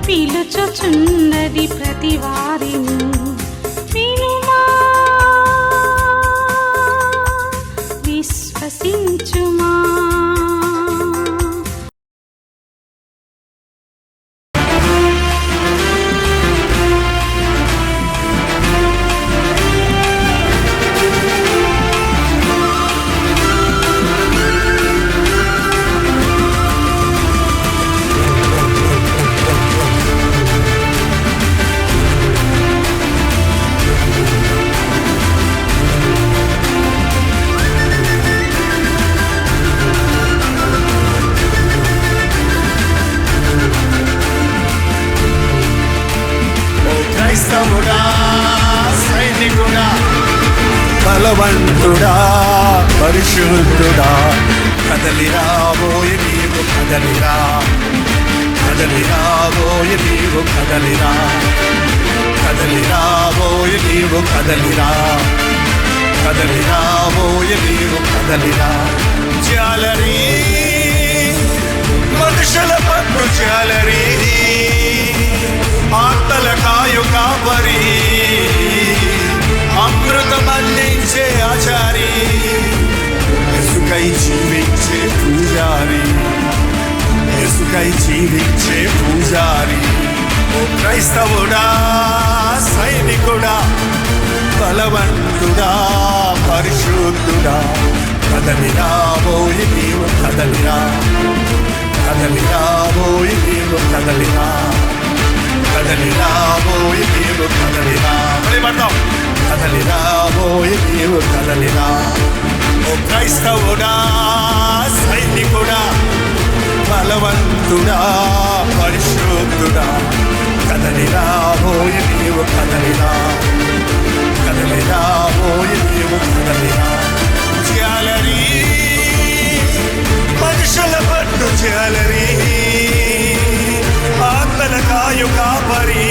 పిలుచుచున్నది ప్రతి వారిని వినుమా, విశ్వసించుమా. సైనికుడా, బలవంతుడా, పరిశుద్ధుడా, కదలిరాబోయే నీవు కదలిరా, కదలిరాబోయే నీవు కదలిరా, కదలిరాబోయే నీవు కదలిరా, కదలిరాబోయే నీవు కదలిరా. జాలరీ మనుషుల పన్ను జాలరీ, ఆత్మల కాయు కాపరి, అమృతం అందించే ఆచారి, యేసుకై జీవించే పూజారి, యేసుకై జీవించే పూజారి. ఓ క్రైస్తవుడా, సైనికుడా, బలవంతుడా, పరిశుద్ధుడా, కదలిరాబోయే నీవు కదలిరా, కదలిరాబోయే నీవు కదలిరా, కదలిరాబోయే నీవు కదలిరా. పడతాం, కదలిరాబోయే నీవు కదలిరా. ఓ క్రైస్తవుడా, సైనికుడా, బలవంతుడా, పరిశుద్ధుడా, కదలిరాబోయే నీవు కదలిరా, కదలిరాబోయే నీవు కదలిరా. జాలరీ మనుషుల పట్టు జాలరీ, ఆత్మల కాయు కాపరి,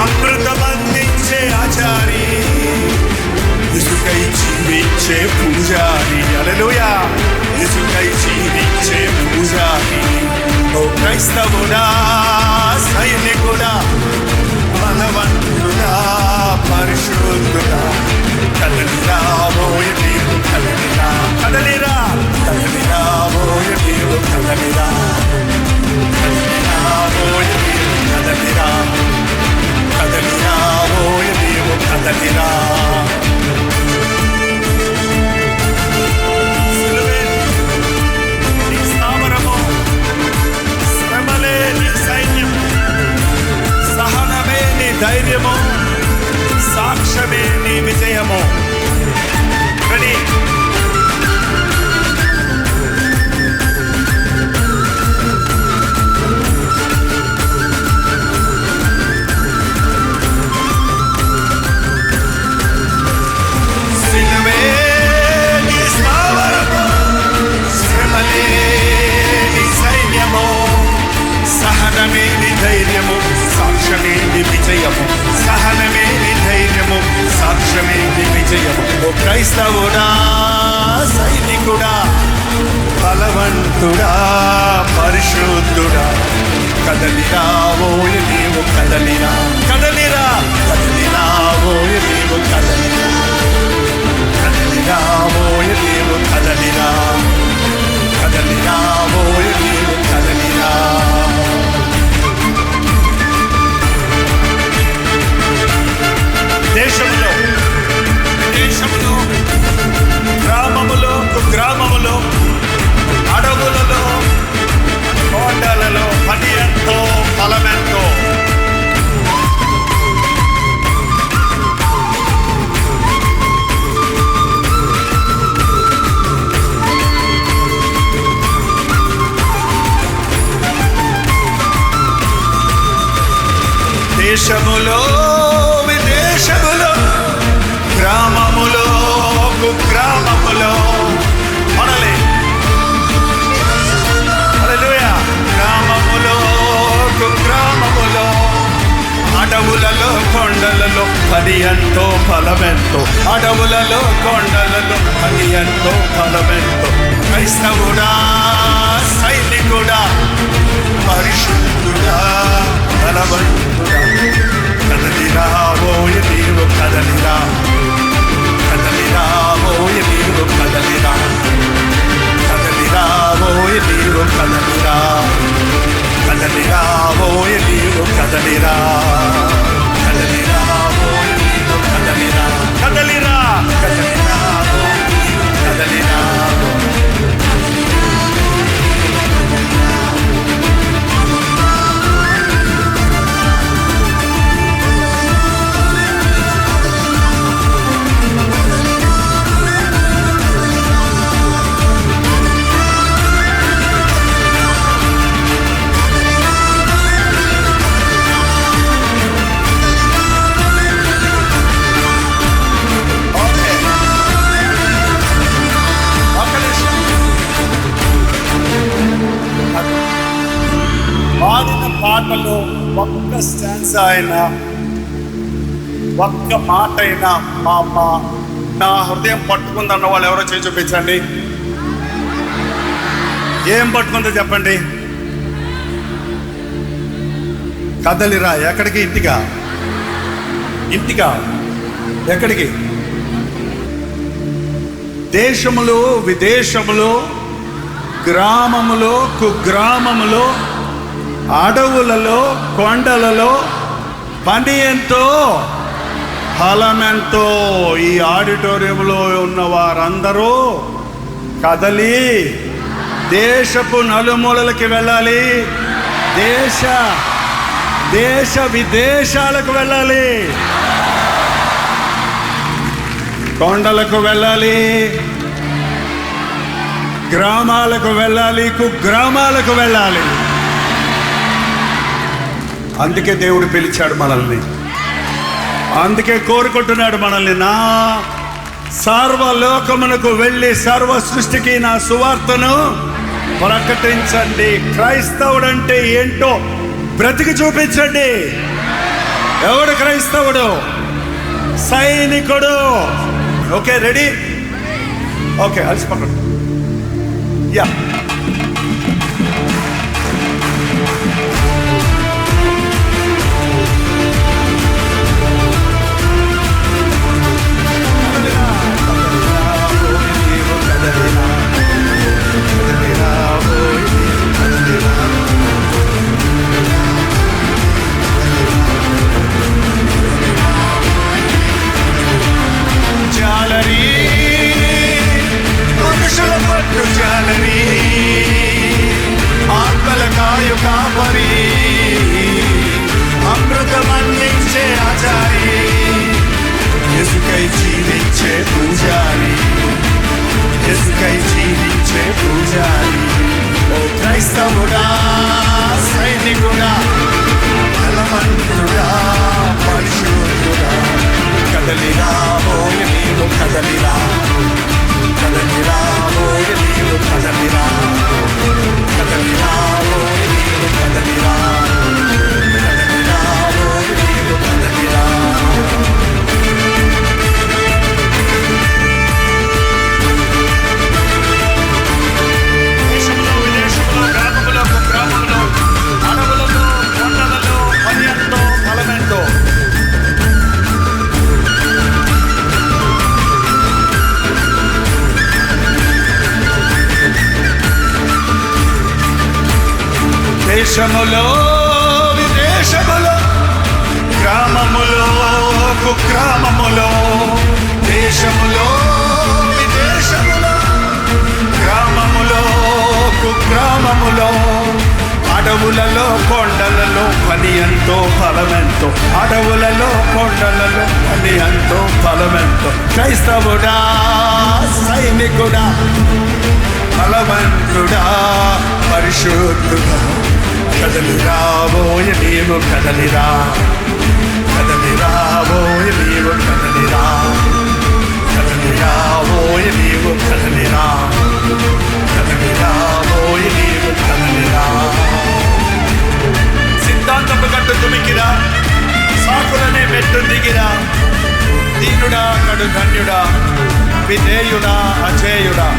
అమృతం అందించే ఆచారి, యేసుకై జీవించే పూజారి. హల్లెలూయా, యేసుకై జీవించే పూజారి. ఓ క్రైస్తవుడా, సైనికుడా, బలవంతుడా, పరిశుద్ధుడా, కదలిరాబోయే నీవు కదలిరా, కదలిరా, కదలిరాబోయే నీవు కదలిరా, కదలిరాబోయే నీవు కదలిరా, కదలిరాబోయే నీవు కదలిరా. సిలువే నీ స్థావరము, శ్రమలే నీ సైన్యం, సహనమే నీ ధైర్యము, సాక్ష్యమే నీ విజయము. రెడీ? సిలువే నీ స్థావరము, శ్రమలే నీ సైన్యము, సహ సాక్ష్యమే నీ విజయము, సహనమే నీ ధైర్యము, సాక్ష్యమే నీ విజయము. ఓ క్రైస్తవుడా, సైనికుడా, బలవంతుడా, పరిశుద్ధుడా, కదలిరా ఓయ నీవు కదలిరా, కదలిరా కదలిరా ఓయ నీవు కదలిరా, కదలిరా ఓయ నీవు కదలిరా, కదలిరా ఓయ నీవు కదలిరా. దేశంలో విదేశంలో, గ్రామములో కుగ్రామములో, అడవులలో కోటలలో పని ఎంతో ఫలమెంతో. దేశములో విదేశములో, గ్రామములో కుగ్రామములో, మనలే హల్లెలూయా, గ్రామములో కుగ్రామములో, అడవులలో కొండలలో పని ఎంతో ఫలమెంతో, అడవులలో కొండలలో పని ఎంతో ఫలమెంతో. క్రైస్తవుడా, సైనికుడా, పరిశుద్ధుడా, బలవంతుడా, కదలిరా ఓయ నీవు కదలిరా, కదలిరా ఓయ నీవు కదలిరా, కదలిరా ఓయ నీవు కదలిరా, కదలిరా ఓయ నీవు కదలిరా, కదలిరా ఓయ నీవు కదలిరా, కదలిరా కదలిరా ఓయ నీవు కదలిరా. పాడిన పాటలో ఒక్క స్టాన్స్ అయినా, ఒక్క మాట అయినా నా హృదయం పట్టుకుందన్న వాళ్ళు ఎవరో చేసి చూపించండి. ఏం పట్టుకుందో చెప్పండి. కదలిరా ఎక్కడికి? ఇంటికా? ఇంటికా? ఎక్కడికి? దేశములో విదేశములో, గ్రామములో కుగ్రామములో, అడవులలో కొండలలో పని ఎంతో ఫలమెంతో. ఈ ఆడిటోరియంలో ఉన్న వారందరూ కదలి దేశపు నలుమూలలకి వెళ్ళాలి, దేశ విదేశాలకు వెళ్ళాలి, కొండలకు వెళ్ళాలి, గ్రామాలకు వెళ్ళాలి, కుగ్రామాలకు వెళ్ళాలి. అందుకే దేవుడు పిలిచాడు మనల్ని, అందుకే కోరుకుంటున్నాడు మనల్ని. నా సర్వలోకమునకు వెళ్ళి సర్వ సృష్టికి నా సువార్తను ప్రకటించండి. క్రైస్తవుడంటే ఏంటో బ్రతికి చూపించండి. ఎవడు క్రైస్తవుడు? సైనికుడు. Okay, ready? ఓకే, అలసిపోకండి. యా, జాలరీ పురుషుల పట్టు జాలరీ, ఆత్మల కాయు కాపరి, అమృతమందించే ఆచారి, యేసుకై జీవించే పూజారి, యేసుకై జీవించే పూజారి. ఓ క్రైస్తవుడా, సైనికుడా, బలవంతుడా, పరిశుద్ధుడా, కదలిరా ఓయ నీవు కదలిరా, కదలిరా ఓయ నీవు కదలిరా, కదలిరా ఓయ నీవు కదలిరా, కదలిరా దేశములో విదేశములో గ్రామములో కుగ్రామములో దేశములో విదేశములో గ్రామములో కుగ్రామములో అడవులలో కొండలలో పని ఎంతో ఫలమెంతో అడవులలో కొండలలో పని ఎంతో ఫలమెంతో క్రైస్తవుడా సైనికుడా బలవంతుడా పరిశుద్ధుడా కదలిరాబోయ నీవు కదలిరా కదలిరాబోయ నీవు కదలిరా కదలిరాబోయ నీవు కదలిరా కదలిరాబోయ నీవు కదలిరా సిద్ధాంతపు గట్టు తుమికిరా సాకులనే మెట్టు దిగిరా దీనుడా కడు ధన్యుడా విధేయుడా అజేయుడా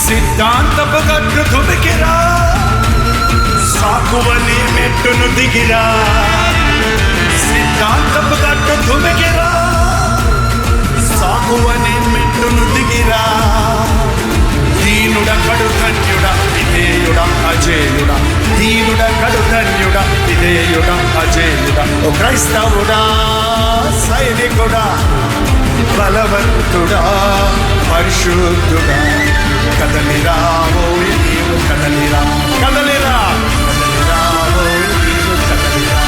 సిద్ధాంతపు గట్టు తుమికిరా సాకువని మెట్టును దిగిరా సిద్ధాంతపు గట్టు తుమికిరా సాకువని మెట్టును దిగిరా దీనుడ కడు ధన్యుడా విధేయుడా అజేయుడా దీనుడ కడు ధన్యుడా విధేయుడా అజేయుడా ఓ క్రైస్తవుడా సైనికుడా బలవంతుడా పరిశుద్ధుడా కదలిరాబోయ్ నీవు కదలిరా కదలిరా కదలిరాబోయ్ నీవు కదలిరా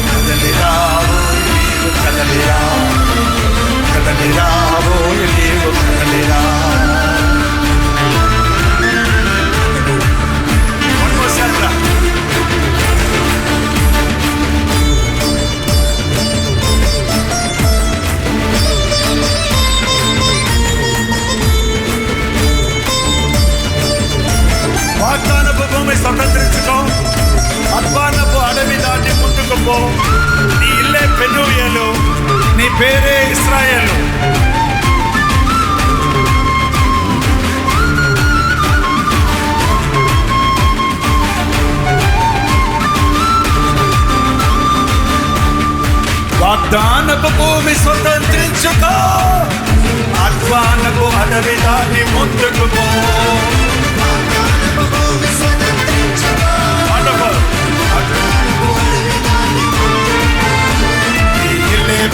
కదలిరాబోయ్ నీవు కదలిరా కదలిరాబోయ్ నీవు కదలిరా వాగ్దానపు భూమి స్వతంత్రించుకో అద్వానపు అడవి దాటి ముందుకు పో నీ ఇల్లే పెనూయేలు నీ పేరే ఇశ్రాయేలు వాగ్దానపు భూమి స్వతంత్రించుకో అద్వానపు అడవి దాటి ముందుకు పో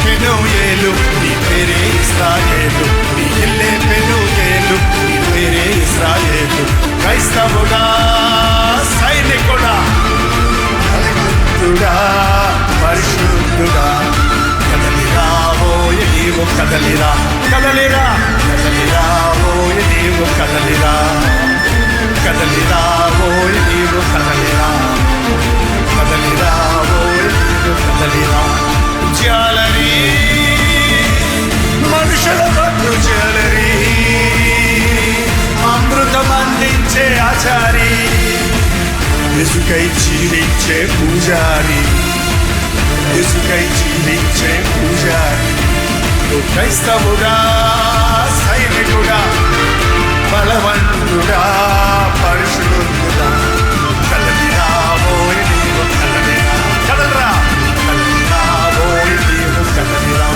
పెనూయేలు నీ పేరే ఇశ్రాయేలు నీ ఇల్లే పెనూయేలు నీ పేరే ఇశ్రాయేలు క్రైస్తవుడా సైనికుడా బలవంతుడా పరిశుద్ధుడా కదలిరాబోయ నీవు కదలిరా కదలిరా కదలిరాబోయ నీవు కదలిరా కదలిరాబోయ నీవు కదలిరా కదలిరాబోయ నీవు కదలిరా జాలరీ మనుషుల పట్టు జాలరీ అమృతం అందించే ఆచారి ఇసుకై జీవించే పూజారి ఇసుకై జీవించే పూజారి క్రైస్తవుడా సైనికుడా బలవంతుడా పరిశుద్ధుడా కదలిరాబోయ్ నీవు కదలిరా కదలరా కదలిరాబోయ్ నీవు కదలిరా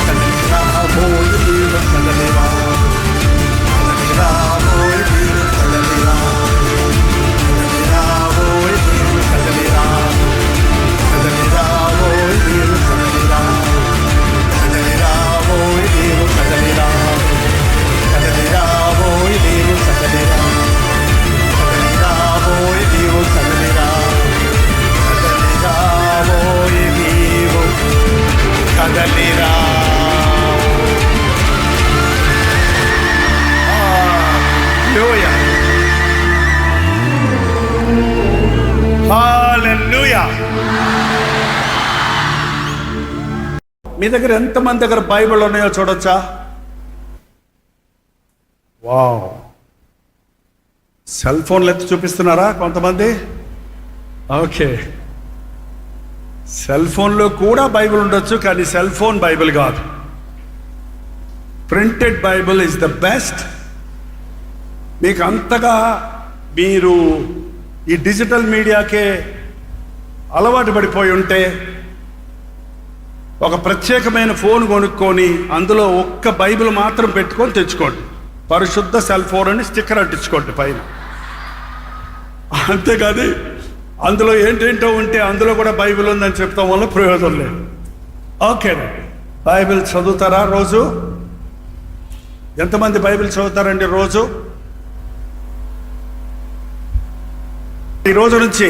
కదలిరాబోయ్ నీవు కదలిరా కదలిరాబోయ్ నీవు కదలిరా కదలిరాబోయ్ నీవు కదలిరా కదలిరాబోయ్ నీవు కదలిరా కదలిరాబోయ్ నీవు కదలిరా కదలిరాబోయ్ నీవు కదలిరా కదలిరాబోయ్ నీవు కదలిరా కదలిరాబోయ్ నీవు కదలిరా హల్లెలూయా హల్లెలూయా. మీ దగ్గర ఎంతమంది దగ్గర బైబిల్ ఉన్నాయో చూడొచ్చా? వావ్, సెల్ ఫోన్లు ఎత్తి చూపిస్తున్నారా కొంతమంది? ఓకే, సెల్ ఫోన్లో కూడా బైబిల్ ఉండొచ్చు, కానీ సెల్ ఫోన్ బైబిల్ కాదు. Printed Bible is the best. మీకు అంతగా మీరు ఈ డిజిటల్ మీడియాకే అలవాటు పడిపోయి ఉంటే ఒక ప్రత్యేకమైన ఫోన్ కొనుక్కొని అందులో ఒక్క బైబిల్ మాత్రం పెట్టుకొని తెచ్చుకోండి. పరిశుద్ధ సెల్ ఫోన్ అని స్టిక్కర్ అంటించుకోండి పైన. అంతేకాదు అందులో ఏంటేంటో ఉంటే అందులో కూడా బైబిల్ ఉందని చెప్తాం వల్ల ప్రయోజనం లేదు. ఓకేనండి, బైబిల్ చదువుతారా రోజు? ఎంతమంది బైబిల్ చదువుతారండి రోజు? ఈ రోజు నుంచి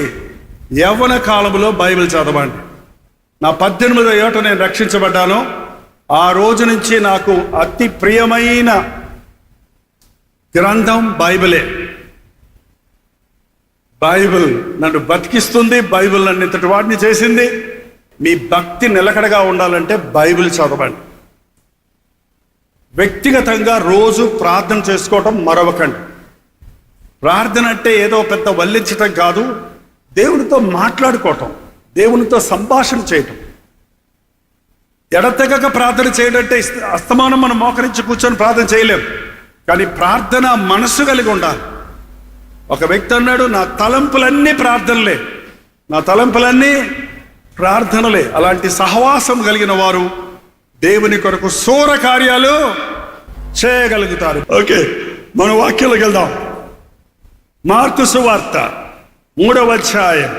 యవ్వన కాలంలో బైబిల్ చదవండి. నా 18వ ఏట నేను రక్షించబడ్డాను. ఆ రోజు నుంచి నాకు అతి ప్రియమైన గ్రంథం బైబిలే. బైబిల్ నన్ను బతికిస్తుంది. బైబిల్ నన్ను ఇంతటి వాడిని చేసింది. మీ భక్తి నిలకడగా ఉండాలంటే బైబిల్ చదవండి. వ్యక్తిగతంగా రోజు ప్రార్థన చేసుకోవటం మరవకండి. ప్రార్థన అంటే ఏదో పెద్ద వల్లించటం కాదు, దేవునితో మాట్లాడుకోవటం, దేవునితో సంభాషణ చేయటం. ఎడతెగక ప్రార్థన చేయడం అంటే అస్తమానం మనం మోకరించి కూర్చొని ప్రార్థన చేయలేం. కానీ ప్రార్థన మనస్సు కలిగి ఉండాలి. ఒక వ్యక్తి అన్నాడు, నా తలంపులన్నీ ప్రార్థనలే, నా తలంపులన్నీ ప్రార్థనలే. అలాంటి సహవాసం కలిగిన వారు దేవుని కొరకు శూర కార్యాలు చేయగలుగుతారు. ఓకే, మన వాక్యంలోకి వెళ్దాం. మార్కు సువార్త 3వ అధ్యాయం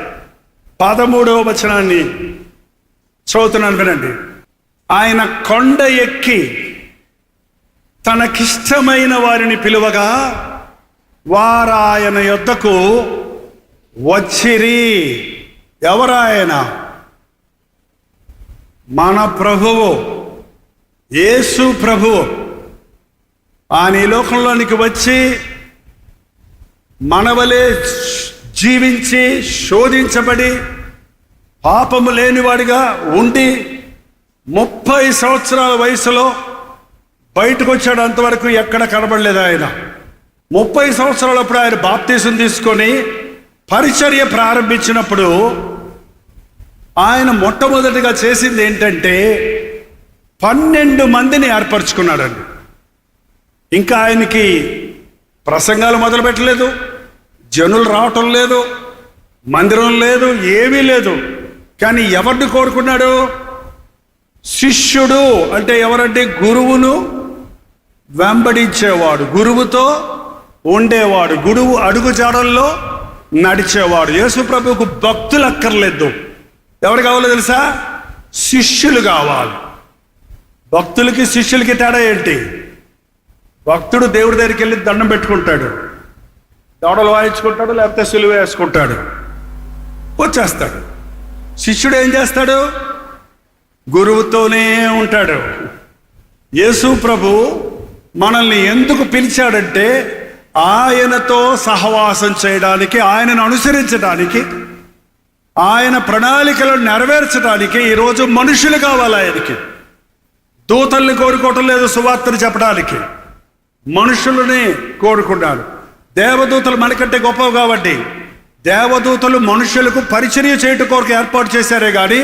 13వ వచనాన్ని చదువుతున్నాను, వినండి. ఆయన కొండ ఎక్కి తనకిష్టమైన వారిని పిలువగా వారాయన యొద్దకు వచ్చిరి. ఎవరాయన? మన ప్రభువు యేసు ప్రభువు. ఆయన ఈ లోకంలోనికి వచ్చి మనవలే జీవించి శోధించబడి పాపము లేనివాడిగా ఉండి 30 సంవత్సరాల వయసులో బయటకు వచ్చాడు. అంతవరకు ఎక్కడ కనబడలేదు ఆయన. 30 సంవత్సరాలప్పుడు ఆయన బాప్తీసం తీసుకొని పరిచర్య ప్రారంభించినప్పుడు ఆయన మొట్టమొదటిగా చేసింది ఏంటంటే 12 మందిని ఏర్పరచుకున్నాడండి. ఇంకా ఆయనకి ప్రసంగాలు మొదలు పెట్టలేదు, జనులు రావటం లేదు, మందిరం లేదు, ఏమీ లేదు. కానీ ఎవరిని కోరుకున్నాడు? శిష్యుడు అంటే ఎవరంటే గురువును వెంబడించేవాడు, గురువుతో ఉండేవాడు, గురువు అడుగు జాడల్లో నడిచేవాడు. యేసు ప్రభువుకు భక్తులు అక్కర్లేదు. ఎవరు కావాలో తెలుసా? శిష్యులు కావాలి. భక్తులకి శిష్యులకి తేడా ఏంటి? భక్తుడు దేవుడి దగ్గరికి వెళ్ళి దండం పెట్టుకుంటాడు, దవడలు వాయించుకుంటాడు, లేకపోతే సిలువ వేసుకుంటాడు, వచ్చేస్తాడు. శిష్యుడు ఏం చేస్తాడు? గురువుతోనే ఉంటాడు. యేసు ప్రభు మనల్ని ఎందుకు పిలిచాడంటే ఆయనతో సహవాసం చేయడానికి, ఆయనను అనుసరించడానికి, ఆయన ప్రణాళికలను నెరవేర్చడానికి. ఈరోజు మనుషులు కావాలి ఆయనకి. దూతల్ని కోరుకోవటం లేదు సువార్తను చెప్పడానికి, మనుషులని కోరుకున్నాడు. దేవదూతలు మనకంటే గొప్పవి కాబట్టి దేవదూతలు మనుషులకు పరిచర్య చేయటం కొరకు ఏర్పాటు చేశారే కానీ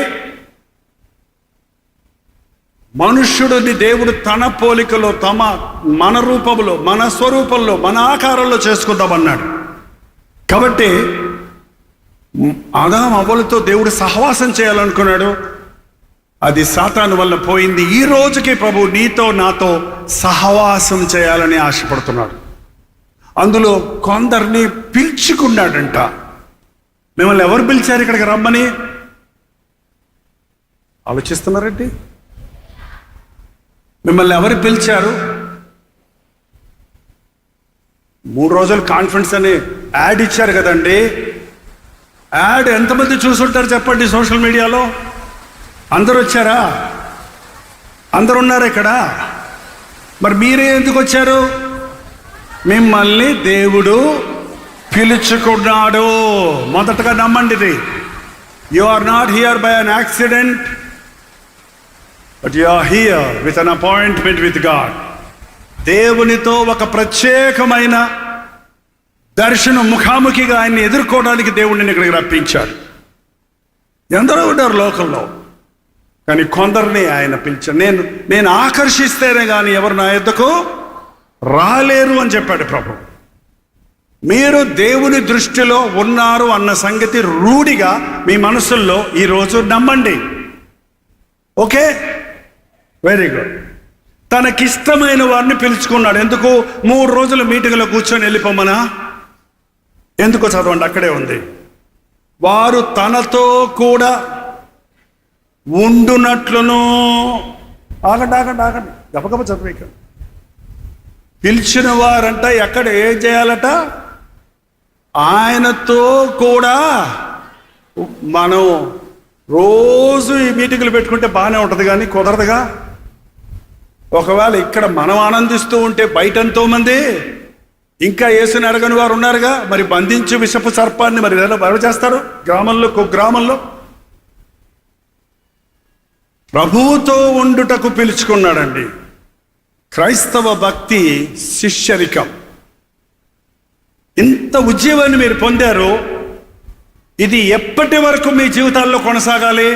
మనుష్యుడిని దేవుడు తన పోలికలో, మన రూపంలో, మన స్వరూపంలో, మన ఆకారంలో చేసుకుందామన్నాడు. కాబట్టి ఆదాము అవ్వలతో దేవుడు సహవాసం చేయాలనుకున్నాడు. అది సాతాను వల్ల పోయింది. ఈ రోజుకి ప్రభు నీతో నాతో సహవాసం చేయాలని ఆశపడుతున్నాడు. అందులో కొందరిని పిలుచుకున్నాడంట. మిమ్మల్ని ఎవరు పిలిచారు ఇక్కడికి రమ్మని ఆలోచిస్తున్నారండి? మిమ్మల్ని ఎవరు పిలిచారు? 3 రోజులు కాన్ఫరెన్స్ అని యాడ్ ఇచ్చారు కదండి. యాడ్ ఎంతమంది చూసుంటారు చెప్పండి? సోషల్ మీడియాలో అందరూ వచ్చారా? అందరు ఉన్నారు ఇక్కడ. మరి మీరే ఎందుకు వచ్చారు? మిమ్మల్ని దేవుడు పిలుచుకున్నాడు. మొదటగా నమ్మండి ఇది. You are not here by an accident, but you are here with an appointment with God. దేవునితో ఒక ప్రత్యేకమైన దర్శనం, ముఖాముఖిగా ఆయన్ని ఎదుర్కోవడానికి దేవుడిని ఇక్కడికి రప్పించాడు. ఎందరో ఉన్నారు లోకంలో, కానీ కొందరిని ఆయన పిలిచాడు. నేను ఆకర్షిస్తేనే కానీ ఎవరు నా యొద్దకు రాలేరు అని చెప్పాడు ప్రభు. మీరు దేవుని దృష్టిలో ఉన్నారు అన్న సంగతి రూఢిగా మీ మనసుల్లో ఈరోజు నమ్మండి. Okay, very good. తనకిష్టమైన వారిని పిలుచుకున్నాడు. ఎందుకు? 3 రోజులు మీటింగ్లో కూర్చొని వెళ్ళిపోమనా? ఎందుకు? చదవండి, అక్కడే ఉంది. వారు తనతో కూడా ఉండునట్లును. ఆగండి, గబగబ చదివేక. పిలిచిన వారంట ఎక్కడ ఏం చేయాలట? ఆయనతో కూడా. మనం రోజు ఈ మీటింగులు పెట్టుకుంటే బాగానే ఉంటుంది, కానీ కుదరదుగా. ఒకవేళ ఇక్కడ మనం ఆనందిస్తూ ఉంటే బయట ఎంతో మంది ఇంకా యేసుని అడగని వారు ఉన్నారుగా. మరి బంధించి విషపు సర్పాన్ని మరి ఎవరు చేస్తారు? గ్రామంలో ప్రభువుతో ఉండుటకు పిలుచుకున్నాడండి. క్రైస్తవ భక్తి శిష్యరికం. ఇంత ఉద్యమాన్ని మీరు పొందారు. ఇది ఎప్పటి వరకు మీ జీవితాల్లో కొనసాగాలి?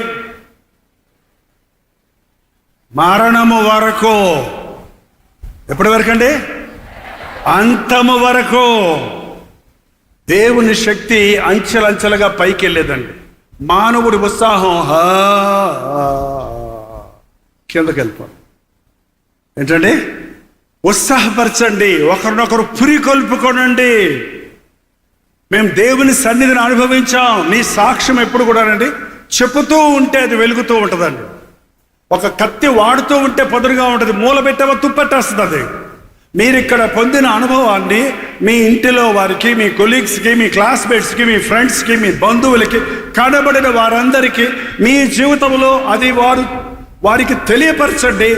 మరణము వరకు. ఎప్పటి వరకు అండి? అంతము వరకు. దేవుని శక్తి అంచెలంచెలుగా పైకి వెళ్ళేదండి. మానవుడి ఉత్సాహం కిందకి వెళ్ళిపోదు. ఏంటండి? ఉత్సాహపరచండి, ఒకరినొకరు పురికొల్పుకోనండి. మేము దేవుని సన్నిధిని అనుభవించాం. నీ సాక్ష్యం ఎప్పుడు కూడానండి చెప్పుతూ ఉంటే అది వెలుగుతూ ఉంటుందండి. ఒక కత్తి వాడుతూ ఉంటే పొదురుగా ఉంటుంది, మూల పెట్టేవా తుప్పెట్టేస్తుంది అది. మీరు ఇక్కడ పొందిన అనుభవాన్ని మీ ఇంటిలో వారికి, మీ కొలీగ్స్కి, మీ క్లాస్మేట్స్కి, మీ ఫ్రెండ్స్కి, మీ బంధువులకి, కనబడిన వారందరికీ మీ జీవితంలో అది వారికి తెలియపరచండి.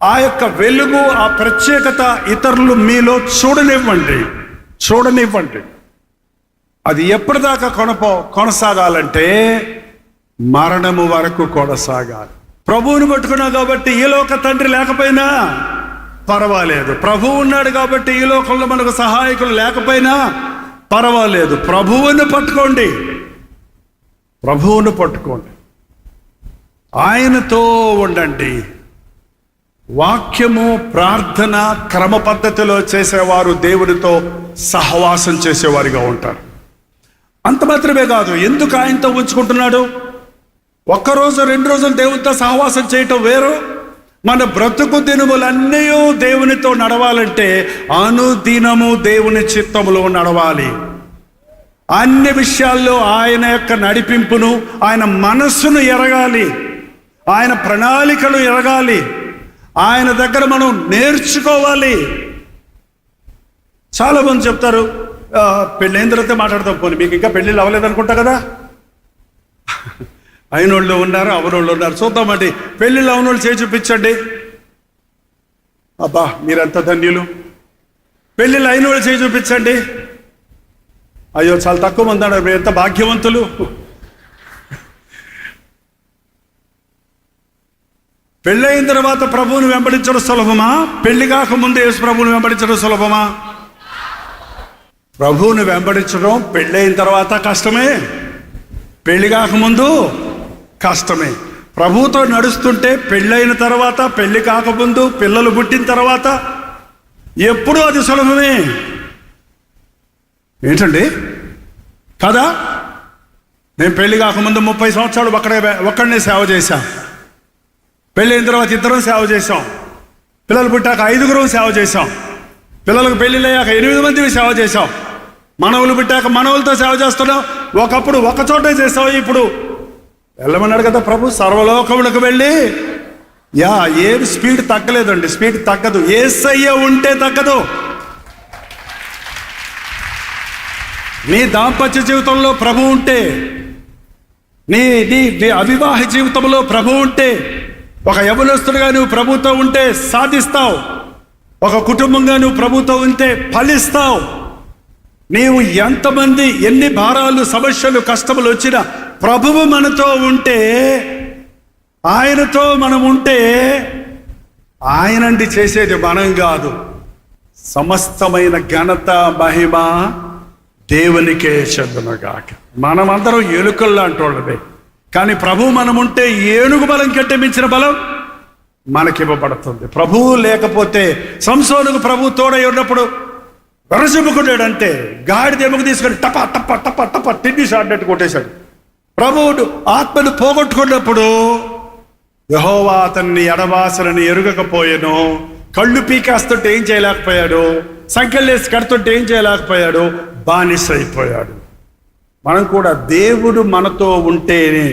ఆ యొక్క వెలుగు, ఆ ప్రత్యేకత ఇతరులు మీలో చూడనివ్వండి. అది ఎప్పటిదాకా కొనసాగాలంటే మరణము వరకు కొనసాగాలి. ప్రభువుని పట్టుకున్నావు కాబట్టి ఈ లోక తండ్రి లేకపోయినా పర్వాలేదు. ప్రభువు ఉన్నాడు కాబట్టి ఈ లోకంలో మనకు సహాయకులు లేకపోయినా పర్వాలేదు. ప్రభువుని పట్టుకోండి, ఆయనతో ఉండండి. వాక్యము, ప్రార్థన క్రమ పద్ధతిలో చేసేవారు దేవునితో సహవాసం చేసేవారిగా ఉంటారు. అంత మాత్రమే కాదు, ఎందుకు ఆయనతో ఉంచుకుంటున్నాడు? 1 రోజు 2 రోజులు దేవునితో సహవాసం చేయటం వేరు. మన బ్రతుకు దినములన్నీ దేవునితో నడవాలంటే అనుదినము దేవుని చిత్తములో నడవాలి. అన్ని విషయాల్లో ఆయన యొక్క నడిపింపును, ఆయన మనస్సును ఎరగాలి, ఆయన ప్రణాళికలు ఎరగాలి, ఆయన దగ్గర మనం నేర్చుకోవాలి. చాలా మంది చెప్తారు, పెళ్ళైన తర్వాత మాట్లాడతాం. పోనీ మీకు ఇంకా పెళ్ళిళ్ళు అవ్వలేదు అనుకుంటా కదా. అయినోళ్ళు ఉన్నారు, అవనోళ్ళు ఉన్నారు. చూద్దామండి, పెళ్ళిళ్ళు అవనోళ్ళు చేసి చూపించండి. అబ్బా మీరంత ధన్యులు. పెళ్ళిళ్ళు అయినోళ్ళు చేసి చూపించండి. అయ్యో చాలా తక్కువ మంది అన్నారు, మీరు ఎంత భాగ్యవంతులు. పెళ్ళైన తర్వాత ప్రభువుని వెంబడించడం సులభమా? పెళ్లి కాకముందు యేసు ప్రభువుని వెంబడించడం సులభమా? ప్రభువుని వెంబడించడం పెళ్ళైన తర్వాత కష్టమే, పెళ్లి కాకముందు కష్టమే. ప్రభువుతో నడుస్తుంటే పెళ్ళైన తర్వాత, పెళ్లి కాకముందు, పిల్లలు పుట్టిన తర్వాత ఎప్పుడూ అది సులభమే. ఏంటండి కదా? నేను పెళ్లి కాకముందు 30 సంవత్సరాలు ఒక్కడనే సేవ చేశాం. పెళ్ళైన తర్వాత 2 సేవ చేశాం. పిల్లలు పుట్టాక 5 సేవ చేశాం. పిల్లలకు పెళ్ళిళ్ళయ్యాక 8 మంది సేవ చేశాం. మనవులు పుట్టాక మనవులతో సేవ చేస్తున్నాం. ఒకప్పుడు ఒక చోటే చేసాం, ఇప్పుడు వెళ్ళమన్నాడు కదా ప్రభు, సర్వలోకములకు వెళ్ళి. ఏమి స్పీడ్ తగ్గలేదండి, స్పీడ్ తగ్గదు. యేసయ్య ఉంటే తగ్గదు. నీ దాంపత్య జీవితంలో ప్రభు ఉంటే, నీ అవివాహ జీవితంలో ప్రభు ఉంటే, ఒక యవనస్తుడిగా నువ్వు ప్రభుతో ఉంటే సాధిస్తావు. ఒక కుటుంబంగా నువ్వు ప్రభుతో ఉంటే ఫలిస్తావు. నీవు ఎంతమంది, ఎన్ని భారాలు, సమస్యలు, కష్టములు వచ్చినా ప్రభువు మనతో ఉంటే, ఆయనతో మనం ఉంటే, ఆయనండి చేసేది మనం కాదు. సమస్తమైన ఘనత మహిమ దేవునికే చెందునుగాక. మనమందరం ఎలుకల్లాంటి వాళ్ళమే, కానీ ప్రభువు మనం ఉంటే ఏనుగు బలం కంటే మించిన బలం మనకివ్వబడుతుంది. ప్రభువు లేకపోతే, సంసోనుకు ప్రభువు తోడై ఉన్నప్పుడు వెరసిమ్ముకున్నాడు అంతే. గాడిద ఎముక తీసుకొని టప టప టప టప టెన్నిస్ ఆడినట్టు కొట్టేశాడు. ప్రభువుడు ఆత్మను పోగొట్టుకున్నప్పుడు యెహోవా అతన్ని ఎడబాసనని ఎరుగకపోయాను. కళ్ళు పీకేస్తుంటే ఏం చేయలేకపోయాడు, సంకెళ్ళేసి కడుతుంటే ఏం చేయలేకపోయాడు, బానిస అయిపోయాడు. మనం కూడా దేవుడు మనతో ఉంటేనే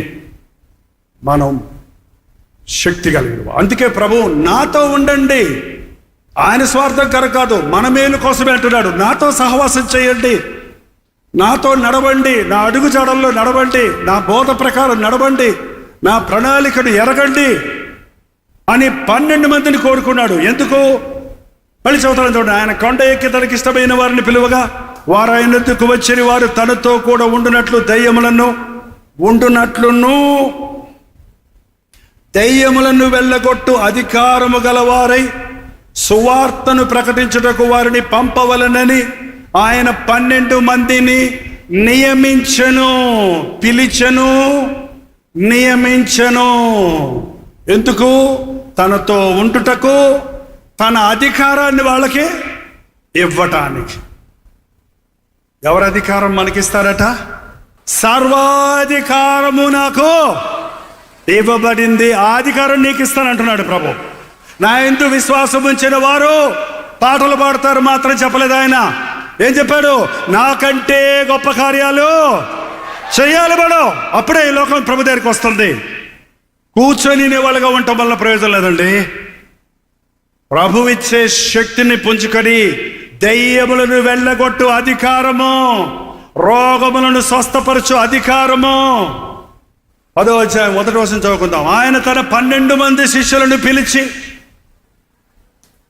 మనం శక్తి కలిగిన. అందుకే ప్రభువు నాతో ఉండండి, ఆయన స్వార్థం కనుక కాదు, మన మేలు కోసమే అంటున్నాడు. నాతో సహవాసం చేయండి, నాతో నడవండి, నా అడుగు జాడల్లో నడవండి, నా బోధ ప్రకారం నడవండి, నా ప్రణాళికను ఎరగండి అని 12 మందిని కోరుకున్నాడు. ఎందుకు? మళ్ళీ చదువుతాను చూడండి. ఆయన కొండ ఎక్కి తనకి ఇష్టమైన వారిని పిలువగా వారు ఆయన ఎద్దుకు వచ్చిన వారు తనతో కూడా దెయ్యములను వెళ్ళగొట్టు అధికారము గలవారై సువార్తను ప్రకటించుటకు వారిని పంపవలనని ఆయన 12 మందిని నియమించెను. ఎందుకు? తనతో ఉండుటకు, తన అధికారాన్ని వాళ్ళకి ఇవ్వటానికి. ఎవరు అధికారం మనకిస్తారట? సర్వాధికారము నాకు ఇవ్వబడింది, ఆ అధికారం నీకు ఇస్తానంటున్నాడు ప్రభు. నా యందు విశ్వాసం ఉంచిన వారు పాటలు పాడతారు మాత్రం చెప్పలేదు ఆయన. ఏం చెప్పాడు? నాకంటే గొప్ప కార్యాలు చెయ్యాలి మనం. అప్పుడే ఈ లోకం ప్రభు దగ్గరికి వస్తుంది. కూర్చొని వాళ్ళగా ఉండటం వల్ల ప్రయోజనం లేదండి. ప్రభు ఇచ్చే శక్తిని పుంజుకొని దెయ్యములను వెళ్ళగొట్టు అధికారము, రోగములను స్వస్థపరచు అధికారము. 10వ అధ్యాయం 1వ వచనం చదువుకుందాం. ఆయన తన 12 మంది శిష్యులను పిలిచి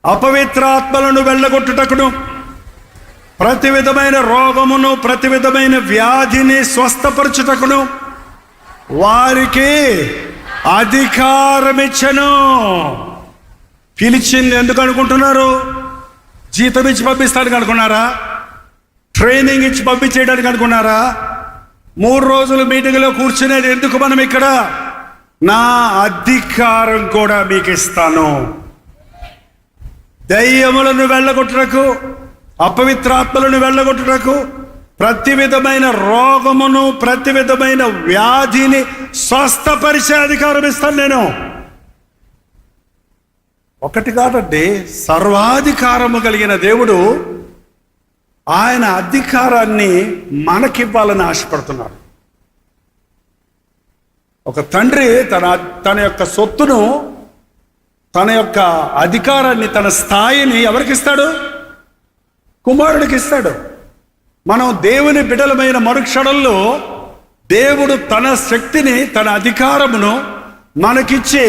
అపవిత్రాత్మలను వెళ్ళగొట్టుటకును, ప్రతి విధమైన రోగమును, ప్రతి విధమైన వ్యాధిని స్వస్థపరచుటకును వారికి అధికారం ఇచ్చెను. పిలిచింది ఎందుకు అనుకుంటున్నారు? జీతం ఇచ్చి పంపిస్తానికి అనుకున్నారా? ట్రైనింగ్ ఇచ్చి పంపించేయడానికి అనుకున్నారా? 3 రోజులు మీటింగ్లో కూర్చునేది ఎందుకు మనం ఇక్కడ? నా అధికారం కూడా మీకు ఇస్తాను. దెయ్యములను వెళ్ళగొట్టుటకు, అపవిత్రాత్మలను వెళ్ళగొట్టుటకు, ప్రతి విధమైన రోగమును, ప్రతి విధమైన వ్యాధిని స్వస్థపరిచే అధికారం ఇస్తాను నేను. ఒకటి కాదండి, సర్వాధికారము కలిగిన దేవుడు ఆయన అధికారాన్ని మనకివ్వాలని ఆశపడుతున్నాడు. ఒక తండ్రి తన యొక్క సొత్తును, తన యొక్క అధికారాన్ని, తన స్థాయిని ఎవరికి ఇస్తాడు? కుమారుడికి ఇస్తాడు. మనం దేవుని బిడ్డలమైన మరుక్షణంలో దేవుడు తన శక్తిని, తన అధికారమును మనకిచ్చి,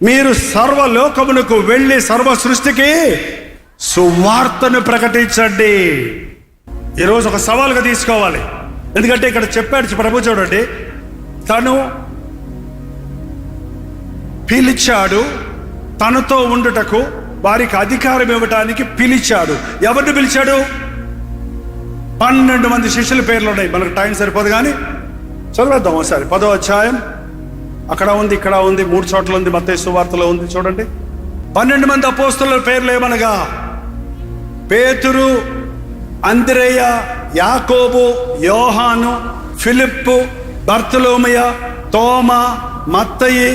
మీరు సర్వలోకమునకు వెళ్ళి సర్వ సృష్టికి సువార్తను ప్రకటించండి. ఈరోజు ఒక సవాలుగా తీసుకోవాలి. ఎందుకంటే ఇక్కడ చెప్పాడు ప్రభు, చూడండి, తను పిలిచాడు, తనతో ఉండుటకు వారికి అధికారం ఇవ్వటానికి పిలిచాడు. ఎవరిని పిలిచాడు? 12 మంది శిష్యుల పేర్లు ఉన్నాయి. మనకు టైం సరిపోదు కానీ చదివేద్దాం ఒకసారి. 10వ అధ్యాయం అక్కడ ఉంది, ఇక్కడ ఉంది, 3 చోట్ల ఉంది, మత్తయి సువార్తలో ఉంది. చూడండి, 12 మంది అపోస్తలుల పేర్లు ఏమనగా పేతురు, అంద్రేయ, యాకోబు, యోహాను, ఫిలిప్పు, బర్తలోమయ, తోమా, మత్తయి,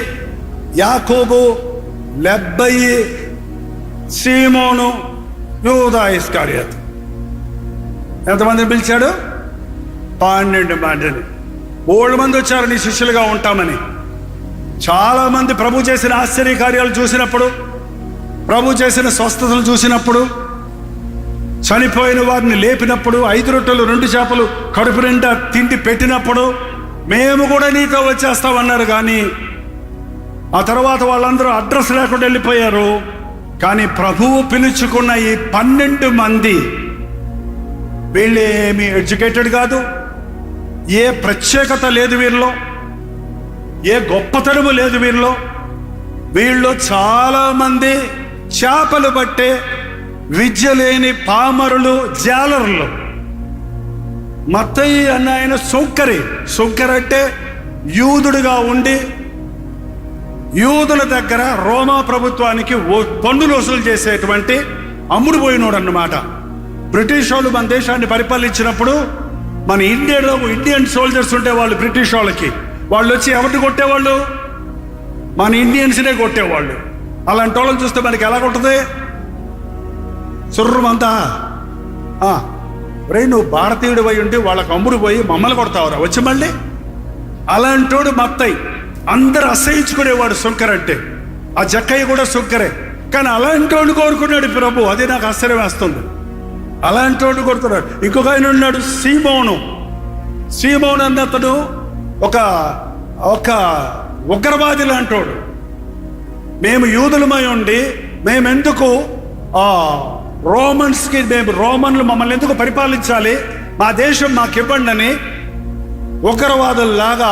యాకోబు, లెబ్బయి, సీమోను, యూదా ఇస్కరియోతు. ఎంతమందిని పిలిచాడు? 12 మందిని. 3 మంది వచ్చారు నీ శిష్యులుగా ఉంటామని. చాలా మంది ప్రభు చేసిన ఆశ్చర్య కార్యాలు చూసినప్పుడు, ప్రభు చేసిన స్వస్థతలు చూసినప్పుడు, చనిపోయిన వారిని లేపినప్పుడు, 5 రొట్టెలు 2 చేపలు కడుపు నిండా తిండి పెట్టినప్పుడు మేము కూడా నీతో వచ్చేస్తామన్నారు. కానీ ఆ తర్వాత వాళ్ళందరూ అడ్రస్ లేకుండా వెళ్ళిపోయారు. కానీ ప్రభువు పిలుచుకున్న ఈ 12 మంది వీళ్ళేమి ఎడ్యుకేటెడ్ కాదు, ఏ ప్రత్యేకత లేదు వీరిలో, ఏ గొప్పతనము లేదు వీరిలో. వీళ్ళు చాలా మంది చేపలు పట్టే విద్య లేని పామరులు, జాలరులు. మత్తయి అన్న ఆయన సొంకరి అంటే యూదుడుగా ఉండి యూదుల దగ్గర రోమా ప్రభుత్వానికి పన్నులు వసూలు చేసేటువంటి అమ్ముడు పోయినోడు అన్నమాట. బ్రిటిష్ వాళ్ళు మన దేశాన్ని పరిపాలించినప్పుడు మన ఇండియాలో ఇండియన్ సోల్జర్స్ ఉంటే వాళ్ళు బ్రిటిష్ వాళ్ళకి వాళ్ళు వచ్చి ఎవరిని కొట్టేవాళ్ళు? మన ఇండియన్స్నే కొట్టేవాళ్ళు. అలాంటి వాళ్ళని చూస్తే మనకి ఎలా కొట్టది? సుర్రమంతా రే నువ్వు భారతీయుడు పోయి ఉండి వాళ్ళకి అమ్ముడు పోయి మమ్మల్ని కొడతావురా వచ్చి మళ్ళీ. అలాంటోడు మత్తయి అందరు అసహించుకునేవాడు సుంకర్ అంటే. ఆ జక్కయ్య కూడా సుంకరే, కానీ అలాంటోడు కోరుకున్నాడు ప్రభు. అది నాకు ఆశ్చర్యం వేస్తుంది. అలాంటోడు కొడుతున్నాడు. ఇంకొక ఆయన ఉన్నాడు సీమోను. సీమోను అన్నతను ఒక ఉగ్రవాది లాంటోడు. మేము యూదులమై ఉండి మేమెందుకు రోమన్లు మమ్మల్ని ఎందుకు పరిపాలించాలి, మా దేశం మాకు ఇవ్వండి అని ఉగ్రవాదుల్లాగా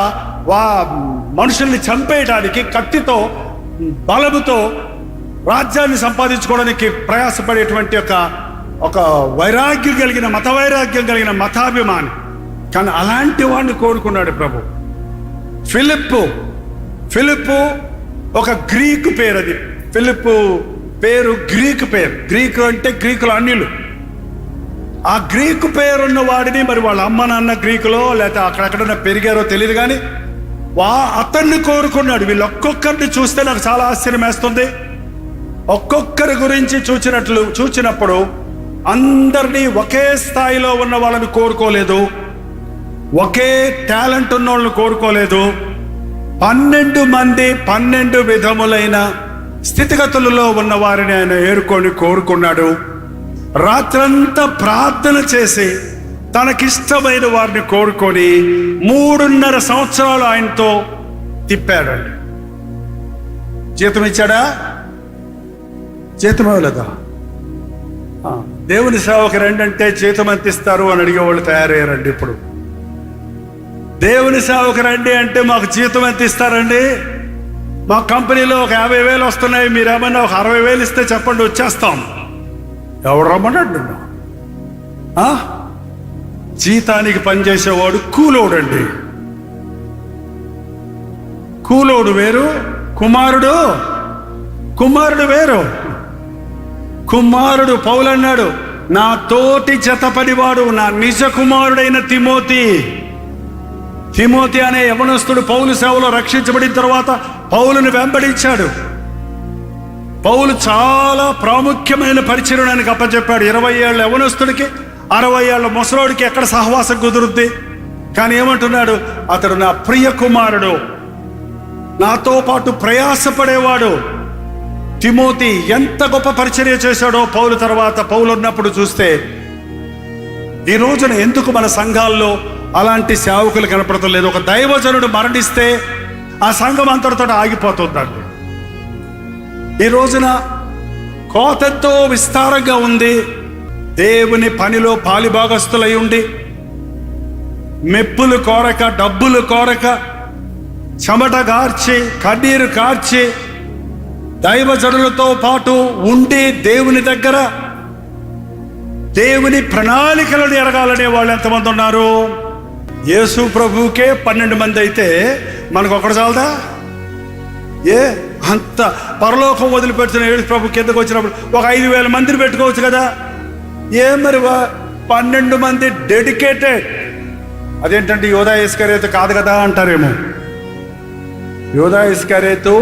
మనుషుల్ని చంపేయడానికి కత్తితో బలముతో రాజ్యాన్ని సంపాదించుకోవడానికి ప్రయాసపడేటువంటి ఒక వైరాగ్యం కలిగిన మత వైరాగ్యం కలిగిన మతాభిమాని. కానీ అలాంటి వాడిని కోరుకున్నాడు ప్రభు. ఫిలిప్పు ఒక గ్రీకు పేరు. అది ఫిలిప్పు పేరు గ్రీకు పేరు. గ్రీకు అంటే గ్రీకుల అన్యులు. ఆ గ్రీకు పేరున్న వాడిని మరి వాళ్ళ అమ్మ నాన్న గ్రీకులో లేకపోతే అక్కడెక్కడన్నా పెరిగారో తెలియదు, కానీ అతన్ని కోరుకున్నాడు. వీళ్ళు ఒక్కొక్కరిని చూస్తే నాకు చాలా ఆశ్చర్యం వేస్తుంది. ఒక్కొక్కరి గురించి చూచినప్పుడు అందరినీ ఒకే స్థాయిలో ఉన్న వాళ్ళని కోరుకోలేదు, ఒకే టాలెంట్ ఉన్న వాళ్ళని కోరుకోలేదు. 12 మంది 12 విధములైన స్థితిగతులలో ఉన్న వారిని ఆయన ఏరుకొని కోరుకున్నాడు. రాత్రంతా ప్రార్థన చేసి తనకిష్టమైన వారిని కోరుకొని 3.5 సంవత్సరాలు ఆయనతో తిప్పాడండి. జీతం ఇచ్చాడా? జీతం ఇవ్వలేదా? దేవుని సేవకు రండి అంటే జీతం ఎంత ఇస్తారు అని అడిగేవాళ్ళు తయారయ్యారండి. ఇప్పుడు దేవుని సేవకు రండి అంటే మాకు జీతం ఎంత ఇస్తారండి? మా కంపెనీలో ఒక 50,000 వస్తున్నాయి, మీరేమన్నా ఒక 60,000 ఇస్తే చెప్పండి వచ్చేస్తాం. ఎవడు రమ్మన్నాడు? జీతానికి పనిచేసేవాడు కూలోడండి. కూలోడు వేరు, కుమారుడు వేరు. కుమారుడు పౌలు అన్నాడు, నా తోటి జతపడివాడు నా నిజ కుమారుడైన తిమోతి అనే యవనస్తుడు పౌలు సేవలో రక్షించబడిన తర్వాత పౌలుని వెంబడించాడు. పౌలు చాలా ప్రాముఖ్యమైన పరిచర్యడానికి అప్పచెప్పాడు. 20 ఏళ్ళ యవనస్తుడికి 60 ఏళ్ళ ముసలోడికి ఎక్కడ సహవాసం కుదురుద్ది? కానీ ఏమంటున్నాడు? అతడు నా ప్రియ కుమారుడు, నాతో పాటు ప్రయాసపడేవాడు. తిమోతి ఎంత గొప్ప పరిచర్య చేశాడో పౌలు తర్వాత. పౌలు ఉన్నప్పుడు చూస్తే ఈ రోజున ఎందుకు మన సంఘాల్లో అలాంటి సేవకులు కనపడటం లేదు? ఒక దైవజనుడు మరణిస్తే ఆ సంఘం అంతటితో ఆగిపోతుందండి. ఈ రోజున కోతెంతో విస్తారంగా ఉంది. దేవుని పనిలో పాలిభాగస్తులై ఉండి మెప్పులు కోరక, డబ్బులు కోరక, చెమట కార్చి, కన్నీరు కార్చి దైవజనులతో పాటు ఉండి దేవుని దగ్గర దేవుని ప్రణాళికలను ఎరగాలనే వాళ్ళు ఎంతమంది ఉన్నారు? యేసు ప్రభువుకే 12 మంది అయితే మనకు ఒకడు చాలదా? అంత పరలోకం వదిలిపెడుతున్న యేసు ప్రభు కిందకు వచ్చినప్పుడు ఒక 5,000 మందిని పెట్టుకోవచ్చు కదా. మరి 12 మంది డెడికేటెడ్. అదేంటంటే యోధా ఇస్కరియోతు కాదు కదా అంటారేమో. యోధా ఇస్కరియోతు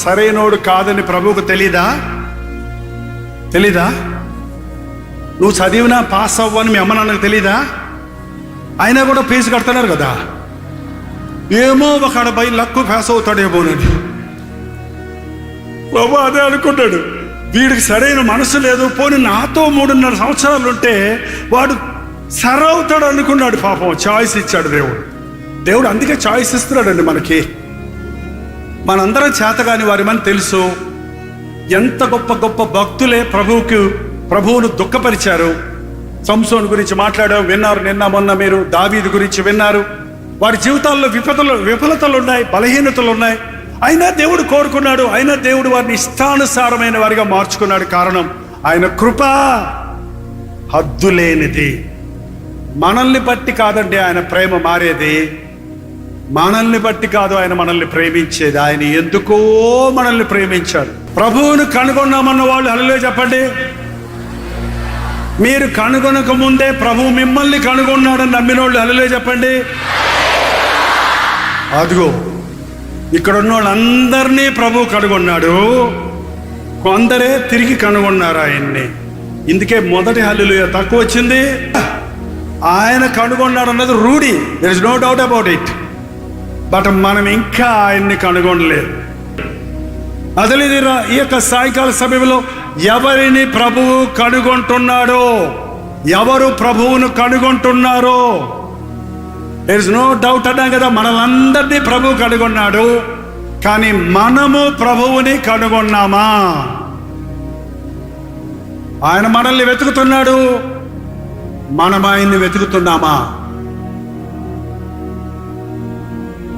సరైనోడు కాదని ప్రభువుకు తెలీదా? నువ్వు చదివినా పాస్ అవ్వని మీ అమ్మ నాన్నకు తెలీదా? అయినా కూడా ఫీజు కడుతున్నారు కదా. ఏమో ఒక బై లక్కు పాస్ అవుతాడేమోనని బాబు అదే అనుకుంటాడు. వీడికి సరైన మనసు లేదు, పోనీ నాతో 3.5 సంవత్సరాలు ఉంటే వాడు సరవుతాడు అనుకున్నాడు. పాపం చాయిస్ ఇచ్చాడు దేవుడు. అందుకే చాయిస్ ఇస్తున్నాడండి మనకి. మనందరం చేతగాని వారిమని తెలుసు. ఎంత గొప్ప గొప్ప భక్తులే ప్రభువును దుఃఖపరిచారు. సంసోను గురించి మాట్లాడాం, విన్నారు. నిన్న మొన్న మీరు దావీదు గురించి విన్నారు. వారి జీవితాల్లో విఫలతలు ఉన్నాయి, బలహీనతలు ఉన్నాయి. అయినా దేవుడు కోరుకున్నాడు. అయినా దేవుడు వారిని ఇష్టానుసారమైన వారిగా మార్చుకున్నాడు. కారణం ఆయన కృప హద్దులేనిది. మనల్ని బట్టి కాదండి ఆయన ప్రేమ మారేది. మనల్ని బట్టి కాదు ఆయన మనల్ని ప్రేమించేది. ఆయన ఎందుకో మనల్ని ప్రేమించాడు. ప్రభువును కనుగొన్నామన్న వాళ్ళు హల్లెలూయా చెప్పండి. మీరు కనుగొనక ముందే ప్రభు మిమ్మల్ని కనుగొన్నాడని నమ్మినోళ్ళు హల్లెలూయా చెప్పండి. అదిగో ఇక్కడ ఉన్న వాళ్ళందరినీ ప్రభు కనుగొన్నాడు, కొందరే తిరిగి కనుగొన్నారు ఆయన్ని. ఇందుకే మొదటి హల్లెలూయా తక్కువ వచ్చింది. ఆయన కనుగొన్నాడు అన్నది రూఢి, there is no doubt about it. But మనం ఇంకా ఆయన్ని కనుగొనలేదు. అసలు ఈ యొక్క సాయంకాల సమయంలో ఎవరిని ప్రభువు కనుగొంటున్నాడో, ఎవరు ప్రభువును కనుగొంటున్నారో, దెర్ ఇస్ నో డౌట్ అన్నాం కదా. మనలందరినీ ప్రభువు కనుగొన్నాడు, కానీ మనము ప్రభువుని కనుగొన్నామా? ఆయన మనల్ని వెతుకుతున్నాడు, మనం ఆయన్ని వెతుకుతున్నామా?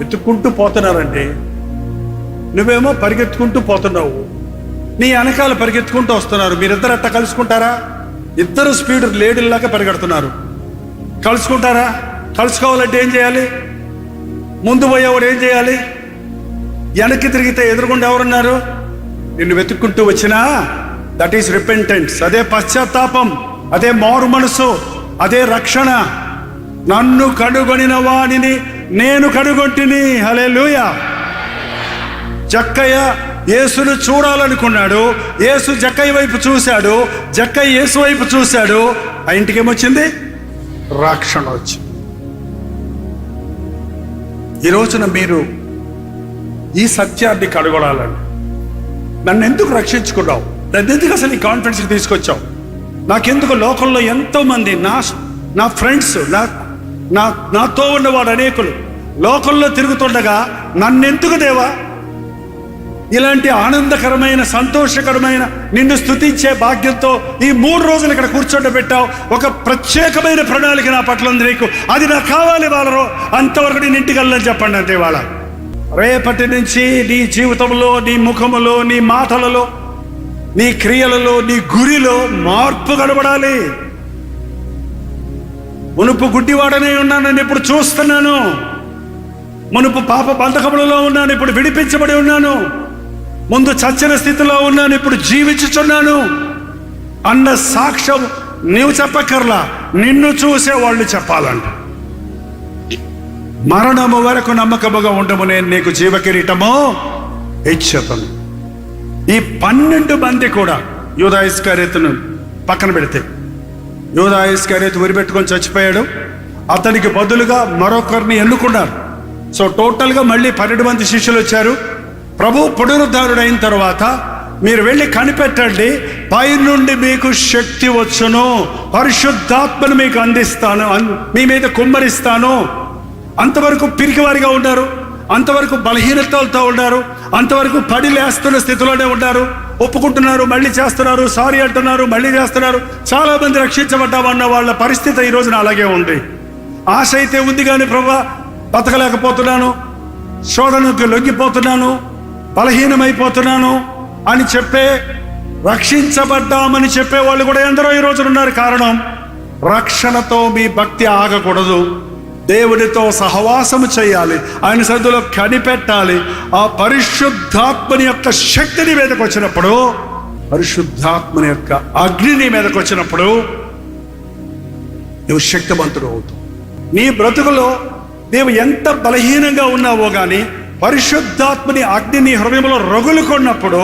వెతుక్కుంటూ పోతున్నారండి. నువ్వేమో పరిగెత్తుకుంటూ పోతున్నావు, నీ వెనకాల పరిగెత్తుకుంటూ వస్తున్నారు. మీరిద్దరు అట్లా కలుసుకుంటారా? ఇద్దరు స్పీడ్ లేడీలాగా పరిగెడుతున్నారు. కలుసుకుంటారా? కలుసుకోవాలంటే ఏం చేయాలి? ముందు పోయేవాడు ఏం చేయాలి? వెనక్కి తిరిగితే ఎదురుగుండా ఎవరున్నారు? నిన్ను వెతుక్కుంటూ వచ్చినా దట్ ఈస్ రిపెంటెన్స్. అదే పశ్చాత్తాపం, అదే మారు మనసు, అదే రక్షణ. నన్ను కనుగొనిన వాడిని నేను కనుగొంటిని. హల్లెలూయా. జక్కయ్య యేసును చూడాలనుకున్నాడు, యేసు జక్కయ్య వైపు చూశాడు, జక్కయ్య యేసు వైపు చూశాడు. ఆ ఇంటికి ఏమొచ్చింది? రక్షణ వచ్చింది. ఈ రోజున మీరు ఈ సత్యాన్ని కనుగొనాలండి. నన్ను ఎందుకు రక్షించుకున్నావు? నన్ను ఎందుకు అసలు ఈ కాన్ఫిడెన్స్కి తీసుకొచ్చావు? నాకెందుకు లోకంలో ఎంతో మంది నా ఫ్రెండ్స్, నాతో ఉన్నవాడు అనేకులు లోకంలో తిరుగుతుండగా నన్నెందుకు దేవా ఇలాంటి ఆనందకరమైన సంతోషకరమైన నిన్ను స్తుతించే భాగ్యంతో ఈ 3 రోజులు ఇక్కడ కూర్చోబెట్టావు? ఒక ప్రత్యేకమైన ప్రణాళిక నా పట్ల ఉంది నీకు, అది నాకు కావాలి. వాళ్ళలో అంతవరకు నేను ఇంటికి వెళ్ళని చెప్పండి అంతే. వాళ్ళ రేపటి నుంచి నీ జీవితంలో, నీ ముఖములో, నీ మాటలలో, నీ క్రియలలో, నీ గురిలో మార్పు కనబడాలి. మునుపు గుడ్డివాడనే ఉన్నాను, నేను ఇప్పుడు చూస్తున్నాను. మునుపు పాప బంధకములలో ఉన్నాను, ఇప్పుడు విడిపించబడి ఉన్నాను. ముందు చచ్చిన స్థితిలో ఉన్నాను, ఇప్పుడు జీవించుచున్నాను అన్న సాక్ష్యం నీవు చెప్పక్కర్లా, నిన్ను చూసే వాళ్ళు చెప్పాలంట. మరణము వరకు నమ్మకముగా ఉండము, నేను నీకు జీవకిరీటము ఇచ్చేతను. ఈ 12 మంది కూడా యూదా ఇస్కరియోతును పక్కన పెడితే, యూదా ఇస్కరియోతు ఉరిపెట్టుకొని చచ్చిపోయాడు. అతనికి బదులుగా మరొకరిని ఎన్నుకున్నారు. సో టోటల్గా మళ్ళీ 12 మంది శిష్యులు వచ్చారు. ప్రభు పునరుద్ధారుడైన తర్వాత మీరు వెళ్ళి కనిపెట్టండి, పైనుండి మీకు శక్తి వచ్చును, పరిశుద్ధాత్మను మీకు అందిస్తాను, మీ మీద కుమ్మరిస్తాను. అంతవరకు పిరికివారిగా ఉన్నారు, అంతవరకు బలహీనతలతో ఉన్నారు, అంతవరకు పడి లేస్తున్న స్థితిలోనే ఉన్నారు. ఒప్పుకుంటున్నారు, మళ్ళీ చేస్తున్నారు, సారీ అంటున్నారు, మళ్ళీ చేస్తున్నారు. చాలా మంది రక్షించబడ్డామన్న వాళ్ళ పరిస్థితి ఈ రోజున అలాగే ఉంది. ఆశ అయితే ఉంది కానీ ప్రభు బతకలేకపోతున్నాను, శోధనకు లొంగిపోతున్నాను, బలహీనమైపోతున్నాను అని చెప్పే, రక్షించబడ్డామని చెప్పే వాళ్ళు కూడా ఎందరో ఈ రోజున ఉన్నారు. కారణం, రక్షణతో మీ భక్తి ఆగకూడదు. దేవుడితో సహవాసము చేయాలి, ఆయన సన్నిధిలో కనిపెట్టాలి. ఆ పరిశుద్ధాత్మని యొక్క శక్తిని మీదకి వచ్చినప్పుడు, పరిశుద్ధాత్మని యొక్క అగ్నిని మీదకి వచ్చినప్పుడు నువ్వు శక్తివంతుడు అవుతావు. నీ బ్రతుకులో నీవు ఎంత బలహీనంగా ఉన్నావో కానీ పరిశుద్ధాత్మని అగ్ని నీ హృదయంలో రగులుకున్నప్పుడు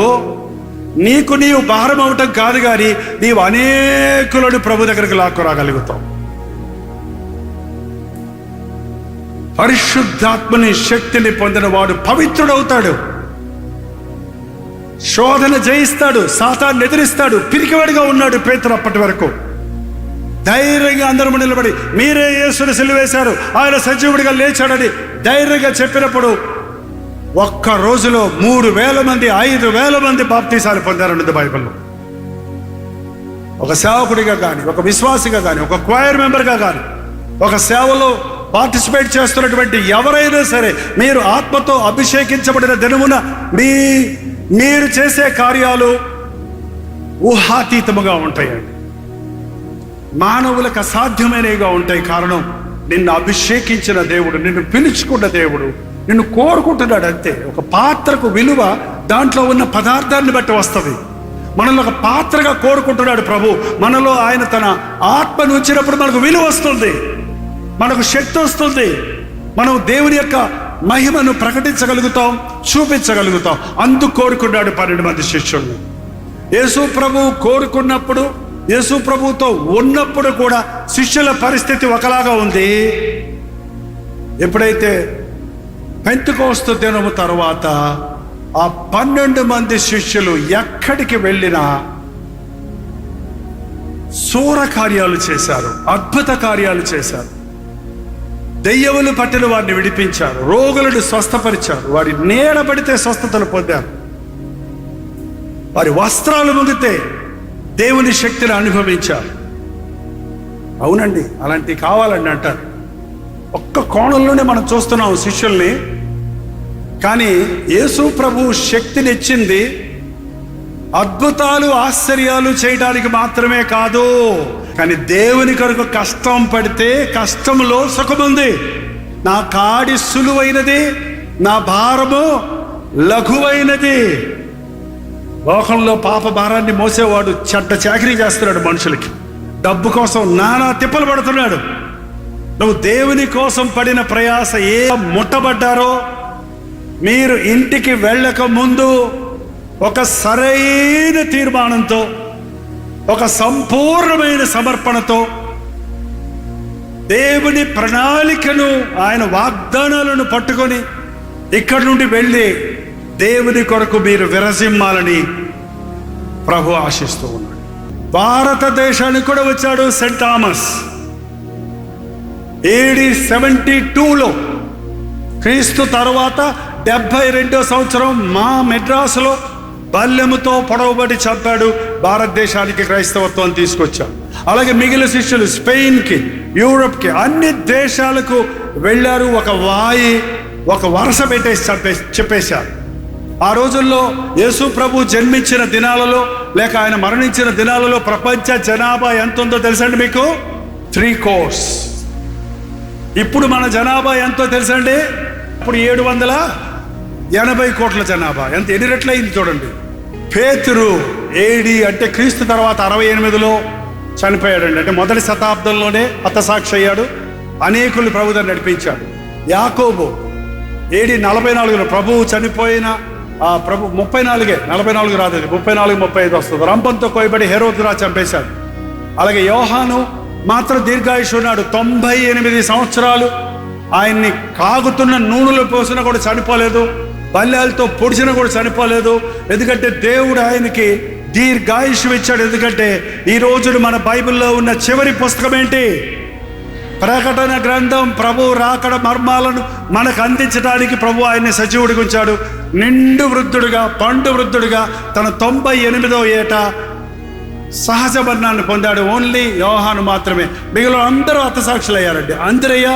నీకు నీవు భారం అవటం కాదు, కానీ నీవు అనేకులను ప్రభు దగ్గరికి లాక్కురాగలుగుతావు. పరిశుద్ధాత్మని శక్తిని పొందిన వాడు పవిత్రుడవుతాడు, శోధన జయిస్తాడు, సాతాన్ని ఎదిరిస్తాడు. పిరికివాడిగా ఉన్నాడు పేతురు అప్పటి వరకు. ధైర్యంగా అందరూ నిలబడి మీరే యేసుని సిలువేశారు, ఆయన సజీవుడిగా లేచాడని ధైర్యంగా చెప్పినప్పుడు ఒక్క రోజులో 3,000 మంది 5,000 మంది బాప్తీసాలు పొందారన్నది బైబిల్లో. ఒక సేవకుడిగా కానీ, ఒక విశ్వాసిగా కానీ, ఒక క్వైర్ మెంబర్గా కానీ, ఒక సేవలో పార్టిసిపేట్ చేస్తున్నటువంటి ఎవరైనా సరే, మీరు ఆత్మతో అభిషేకించబడిన దినమున మీరు చేసే కార్యాలు ఊహాతీతముగా ఉంటాయండి. మానవులకు అసాధ్యమైనవిగా ఉంటాయి. కారణం, నిన్ను అభిషేకించిన దేవుడు, నిన్ను పిలుచుకున్న దేవుడు నిన్ను కోరుకుంటున్నాడు అంతే. ఒక పాత్రకు విలువ దాంట్లో ఉన్న పదార్థాన్ని బట్టి వస్తుంది. మనల్ని ఒక పాత్రగా కోరుకుంటున్నాడు ప్రభు. మనలో ఆయన తన ఆత్మను ఉంచినప్పుడు మనకు విలువ వస్తుంది, మనకు శక్తి వస్తుంది, మనం దేవుని యొక్క మహిమను ప్రకటించగలుగుతాం, చూపించగలుగుతాం. అందుకు కోరుకున్నాడు 12 మంది శిష్యుల్ని. యేసు ప్రభువు కోరుకున్నప్పుడు, యేసు ప్రభువుతో ఉన్నప్పుడు కూడా శిష్యుల పరిస్థితి ఒకలాగా ఉంది. ఎప్పుడైతే పెంతెకోస్తు దినము తర్వాత ఆ 12 మంది శిష్యులు ఎక్కడికి వెళ్ళినా శూర కార్యాలు చేశారు, అద్భుత కార్యాలు చేశారు. దెయ్యములు పట్టిన వారిని విడిపించారు, రోగులను స్వస్థపరిచారు, వారి నీడ పడితే స్వస్థతలు పొందారు, వారి వస్త్రాలు ముగితే దేవుని శక్తిని అనుభవించారు. అవునండి, అలాంటివి కావాలండి అంటారు. ఒక్క కోణంలోనే మనం చూస్తున్నాం శిష్యుల్ని. కానీ యేసు ప్రభు శక్తినిచ్చింది అద్భుతాలు ఆశ్చర్యాలు చేయడానికి మాత్రమే కాదు, కానీ దేవుని కొరకు కష్టం పడితే కష్టంలో సుఖముంది. నా కాడి సులువైనది, నా భారము లఘువైనది. లోకంలో పాప భారాన్ని మోసేవాడు చెడ్డ చాకరీ చేస్తున్నాడు, మనుషులకి డబ్బు కోసం నానా తిప్పలు పడుతున్నాడు. నువ్వు దేవుని కోసం పడిన ప్రయాస ఏ ముట్టబడ్డారో, మీరు ఇంటికి వెళ్ళక ముందు ఒక సరైన తీర్మానంతో, ఒక సంపూర్ణమైన సమర్పణతో దేవుని ప్రణాళికను, ఆయన వాగ్దానాలను పట్టుకొని ఇక్కడి నుండి వెళ్ళి దేవుని కొరకు మీరు విరజిమ్మాలని ప్రభు ఆశిస్తూ ఉన్నాడు. భారతదేశానికి కూడా వచ్చాడు సెయింట్ థామస్. AD 72లో, క్రీస్తు తర్వాత 72వ సంవత్సరం మా మెడ్రాసులో బల్లెముతో పొడవబడి చంపాడు. భారతదేశానికి క్రైస్తవత్వం తీసుకొచ్చాడు. అలాగే మిగిలిన శిష్యులు స్పెయిన్కి, యూరప్కి, అన్ని దేశాలకు వెళ్ళారు. ఒక వరుస పెట్టేసి చెప్పేశారు. ఆ రోజుల్లో యేసు ప్రభు జన్మించిన దినాలలో లేక ఆయన మరణించిన దినాలలో ప్రపంచ జనాభా ఎంత ఉందో తెలుసండి మీకు? 3 crores. ఇప్పుడు మన జనాభా ఎంతో తెలుసండి? ఇప్పుడు 780 కోట్ల జనాభా. ఎన్ని రెట్లు అయింది చూడండి. పేతురు AD అంటే క్రీస్తు తర్వాత 68లో చనిపోయాడండి. అంటే మొదటి శతాబ్దంలోనే హతసాక్షి అయ్యాడు. అనేకులు ప్రభువుని నడిపించాడు. యాకోబు AD 44లో ప్రభువు చనిపోయిన ప్రభు 44 రాదు, 34-35 వస్తుంది. రంపంతో కోయబడి హెరోదు రాజు చంపేశాడు. అలాగే యోహాను మాత్రం దీర్ఘాయుషు ఉన్నాడు, 98 సంవత్సరాలు. ఆయన్ని కాగుతున్న నూనెలో పోసినా కూడా చనిపోలేదు, బల్యాలతో పొడిచినా కూడా చనిపోలేదు. ఎందుకంటే దేవుడు ఆయనకి దీర్ఘాయుషు ఇచ్చాడు. ఎందుకంటే ఈ రోజున మన బైబిల్లో ఉన్న చివరి పుస్తకం ఏంటి? ప్రకటన గ్రంథం. ప్రభు రాకడ మర్మాలను మనకు అందించడానికి ప్రభు ఆయన్ని సజీవుడిగా ఉంచాడు. నిండు వృద్ధుడుగా, పండు వృద్ధుడుగా తన 98వ ఏట సహజ మరణాన్ని పొందాడు. ఓన్లీ యోహాను మాత్రమే. మిగిలిన అందరూ హతసాక్షులు అయ్యారండి. అంద్రయ్య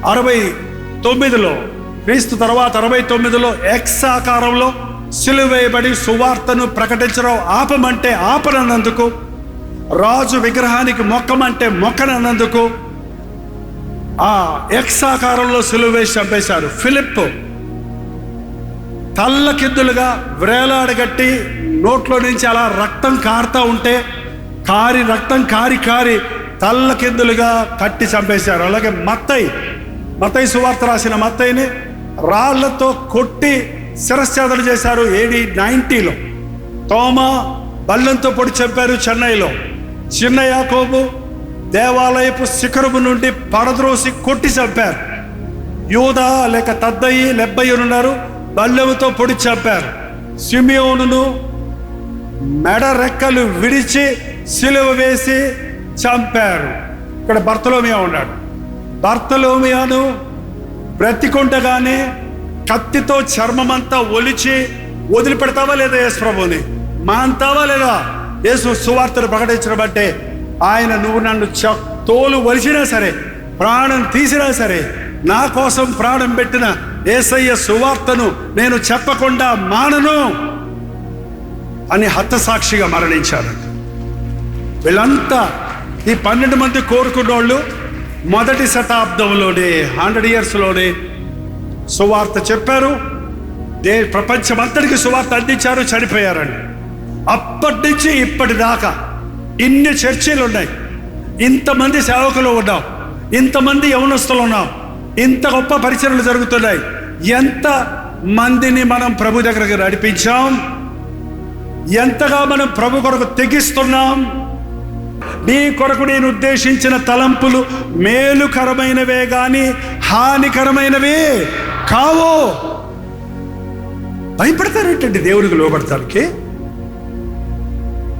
69లో, క్రీస్తు తర్వాత 69లో ఎక్స్ ఆకారంలో సిలువ వేయబడి సువార్తను ప్రకటించడం ఆపమంటే ఆపనన్నందుకు, రాజు విగ్రహానికి మొక్కమంటే మొక్కనన్నందుకు ఆ ఎక్స్ ఆకారంలో సిలువ వేసి చంపేశారు. ఫిలిప్ తల్లకిందులుగా వ్రేలాడగట్టి నోట్లో నుంచి అలా రక్తం కారుతూ ఉంటే రక్తం కారి తల్లకిందులుగా కట్టి చంపేశారు. అలాగే మత్తయి సువార్త రాసిన మత్తయిని రాళ్లతో కొట్టి శిరశ్ఛేదన చేశారు AD 90లో. తోమా బల్లంతో పొడి చంపారు చెన్నైలో. చిన్న యాకోబు దేవాలయపు శిఖరము నుండి పడద్రోసి కొట్టి చంపారు. యూదా లేక తద్దయి లెబ్బయ్యనున్నారు, బల్లెముతో పొడి చంపారు. సిమియోనును మెడ రెక్కలు విడిచి సిలువ వేసి చంపారు. ఇక్కడ బర్తలోమియా ఉన్నాడు. బర్తలోమియాను బ్రతికుండగానే కత్తితో చర్మమంతా ఒలిచి వదిలిపెడతావా లేదా యేసు ప్రభుని? మాంతావా లేదా? యేసు సువార్తను ప్రకటించడం అంటే ఆయన నువ్వు నన్ను తోలు వలిచినా సరే, ప్రాణం తీసినా సరే, నా కోసం ప్రాణం పెట్టిన యేసయ్య సువార్తను నేను చెప్పకుండా మానను అని హతసాక్షిగా మరణించారు. వీళ్ళంతా ఈ 12 మంది కోరుకున్నోళ్ళు మొదటి శతాబ్దంలోనే 100 yearsలోనే సువార్త చెప్పారు. ప్రపంచమంతటికి సువార్త అందించారు, చనిపోయారండి. అప్పటి నుంచి ఇప్పటిదాకా ఇన్ని చర్చలు ఉన్నాయి, ఇంతమంది సేవకులు ఉన్నాం, ఇంతమంది యవనస్తులు ఉన్నాం, ఇంత గొప్ప పరిచర్యలు జరుగుతున్నాయి. ఎంత మందిని మనం ప్రభు దగ్గరకు నడిపించాం, ఎంతగా మనం ప్రభు కొరకు తెగిస్తున్నాం. నీ కొరకు నేను ఉద్దేశించిన తలంపులు మేలుకరమైనవే గాని హానికరమైనవే కావు. భయపడతారేంటండి దేవునికి లోబడతానికి?